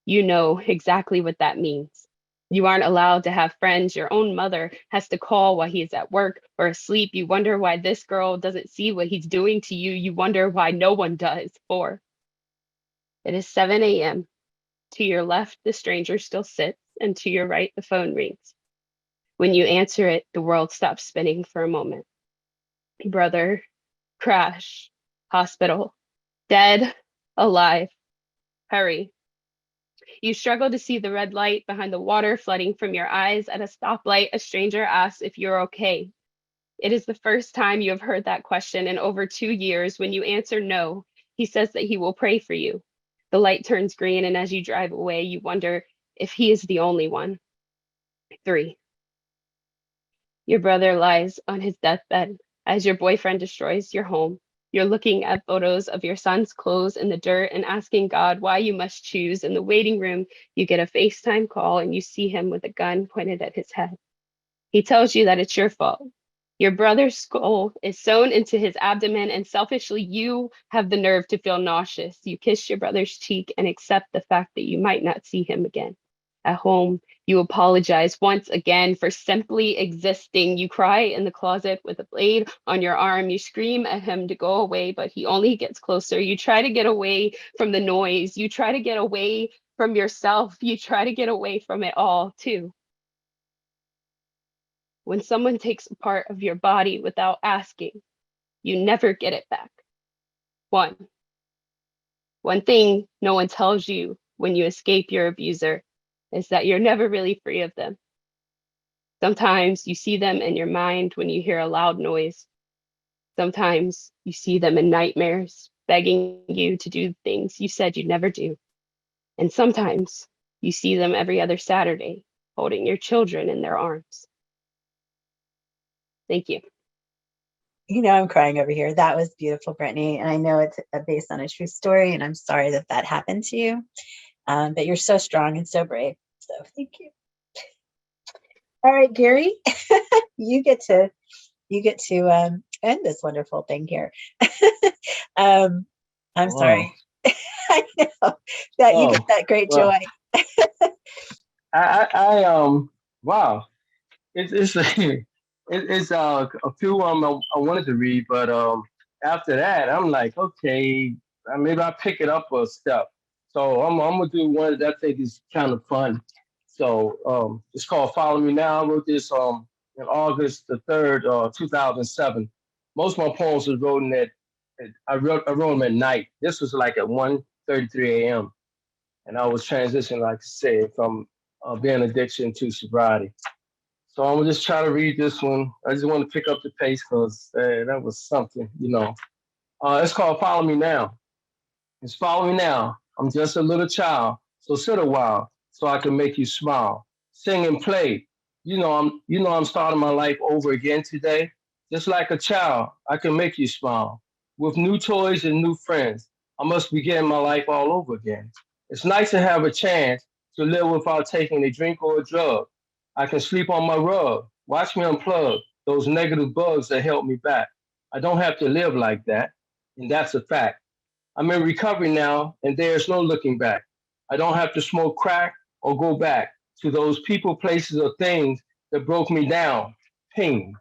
You know exactly what that means. You aren't allowed to have friends. Your own mother has to call while he is at work or asleep. You wonder why this girl doesn't see what he's doing to you. You wonder why no one does. 4. It is 7 a.m. To your left, the stranger still sits, and to your right, the phone rings. When you answer it, the world stops spinning for a moment. Brother, crash, hospital, dead, alive, hurry. You struggle to see the red light behind the water flooding from your eyes. At a stoplight, a stranger asks if you're okay. It is the first time you have heard that question in over 2 years. When you answer no, he says that he will pray for you. The light turns green, and as you drive away, you wonder if he is the only one. 3. Your brother lies on his deathbed as your boyfriend destroys your home. You're looking at photos of your son's clothes in the dirt and asking God why you must choose. In the waiting room, you get a FaceTime call and you see him with a gun pointed at his head. He tells you that it's your fault. Your brother's skull is sewn into his abdomen, and selfishly, you have the nerve to feel nauseous. You kiss your brother's cheek and accept the fact that you might not see him again. At home, you apologize once again for simply existing. You cry in the closet with a blade on your arm. You scream at him to go away, but he only gets closer. You try to get away from the noise. You try to get away from yourself. You try to get away from it all, too. When someone takes a part of your body without asking, you never get it back. One thing no one tells you when you escape your abuser is that you're never really free of them. Sometimes you see them in your mind when you hear a loud noise. Sometimes you see them in nightmares, begging you to do things you said you'd never do. And sometimes you see them every other Saturday, holding your children in their arms. Thank you. You know, I'm crying over here. That was beautiful, Brittany. And I know it's based on a true story, and I'm sorry that that happened to you. But you're so strong and so brave. So thank you. All right, Gary, you get to end this wonderful thing here. I'm Wow. sorry. I know that you get that great Well, joy. wow. It's a few I wanted to read, but after that I'm like, okay, maybe I'll pick it up a step. So I'm gonna do one that I think is kind of fun. So it's called Follow Me Now. I wrote this in August the 3rd, 2007. Most of my poems was written I wrote them at night. This was like at 1:33 a.m. and I was transitioning, like I said, from being addiction to sobriety. So I'm gonna just try to read this one. I just want to pick up the pace because that was something, you know. It's called Follow Me Now. It's Follow Me Now. I'm just a little child, so sit a while so I can make you smile. Sing and play. I'm starting my life over again today. Just like a child, I can make you smile. With new toys and new friends, I must begin my life all over again. It's nice to have a chance to live without taking a drink or a drug. I can sleep on my rug. Watch me unplug those negative bugs that held me back. I don't have to live like that, and that's a fact. I'm in recovery now, and there's no looking back. I don't have to smoke crack or go back to those people, places, or things that broke me down. Pain.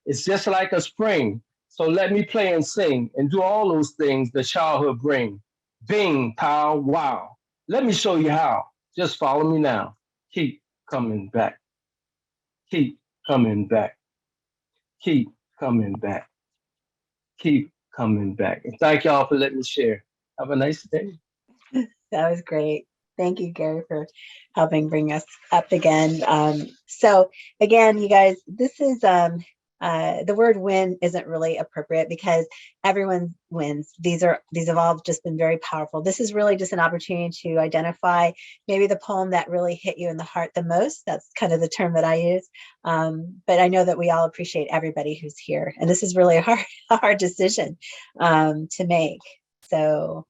It's just like a spring So let me play and sing and do all those things that childhood bring. Bing, pow, wow. Let me show you how. Just follow me now. Keep coming back. Keep coming back. Keep coming back. Keep coming back. And thank y'all for letting me share. Have a nice day. That was great. Thank you, Gary, for helping bring us up again. So again, you guys, this is the word win isn't really appropriate because everyone wins. These have all just been very powerful. This is really just an opportunity to identify maybe the poem that really hit you in the heart the most. That's kind of the term that I use. But I know that we all appreciate everybody who's here. And this is really a hard decision to make. So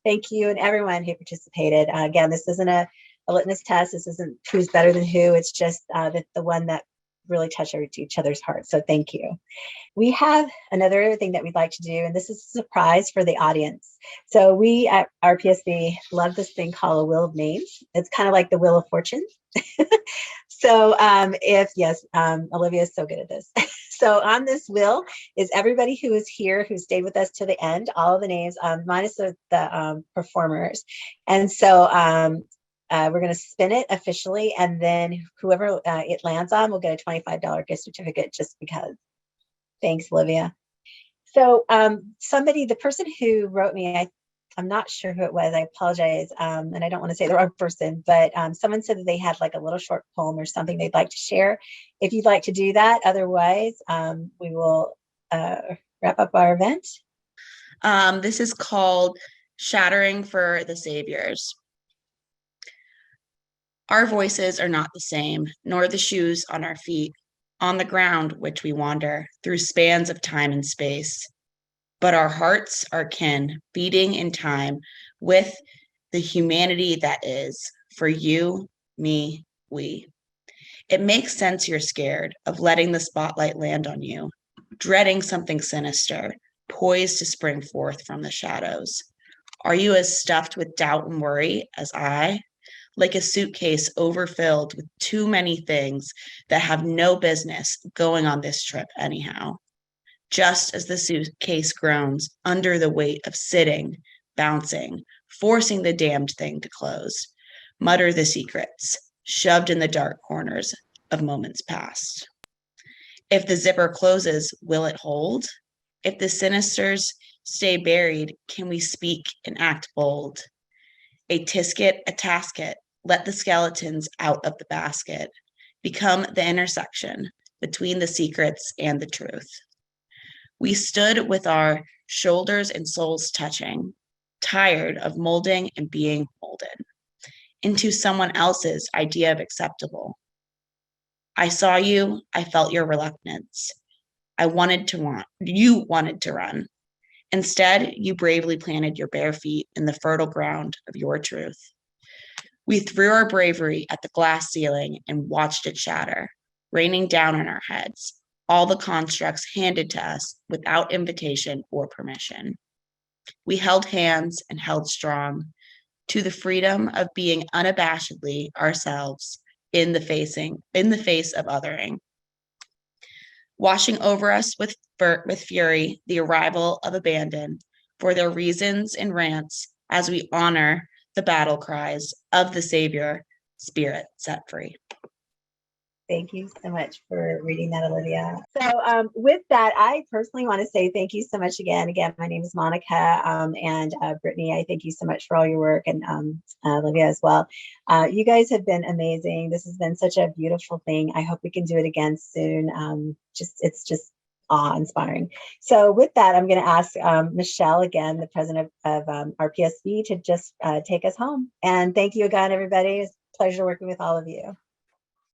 thank you and everyone who participated. Again, this isn't a litmus test. This isn't who's better than who. It's just the one that really touched each other's hearts. So thank you. We have another thing that we'd like to do, and this is a surprise for the audience. So we at RPSV love this thing called a Wheel of Names. It's kind of like the Wheel of Fortune. So Olivia is so good at this. So on this wheel is everybody who is here, who stayed with us to the end, all of the names, minus the performers. And so we're going to spin it officially, and then whoever it lands on will get a $25 gift certificate just because. Thanks, Olivia. So the person who wrote me, I'm not sure who it was. I apologize. And I don't want to say the wrong person, but someone said that they had like a little short poem or something they'd like to share. If you'd like to do that, otherwise we will wrap up our event. This is called Shattering for the Saviors. Our voices are not the same, nor the shoes on our feet, on the ground which we wander through spans of time and space. But our hearts are kin, beating in time with the humanity that is for you, me, we. It makes sense you're scared of letting the spotlight land on you, dreading something sinister, poised to spring forth from the shadows. Are you as stuffed with doubt and worry as I? Like a suitcase overfilled with too many things that have no business going on this trip anyhow. Just as the suitcase groans under the weight of sitting, bouncing, forcing the damned thing to close, mutter the secrets, shoved in the dark corners of moments past. If the zipper closes, will it hold? If the sinisters stay buried, can we speak and act bold? A tisket, a tasket, let the skeletons out of the basket, become the intersection between the secrets and the truth. We stood with our shoulders and souls touching, tired of molding and being molded into someone else's idea of acceptable. I saw you, I felt your reluctance. You wanted to run. Instead, you bravely planted your bare feet in the fertile ground of your truth. We threw our bravery at the glass ceiling and watched it shatter, raining down on our heads, all the constructs handed to us without invitation or permission. We held hands and held strong to the freedom of being unabashedly ourselves in the face of othering. Washing over us with fury the arrival of abandon for their reasons and rants as we honor the battle cries of the Savior, Spirit set free. Thank you so much for reading that, Olivia. So with that, I personally want to say thank you so much again. Again, my name is Monica, and Brittany, I thank you so much for all your work, and Olivia as well. You guys have been amazing. This has been such a beautiful thing. I hope we can do it again soon. It's just awe-inspiring. So with that, I'm going to ask Michelle again, the president of RPSV, to just take us home. And thank you again, everybody. It's a pleasure working with all of you.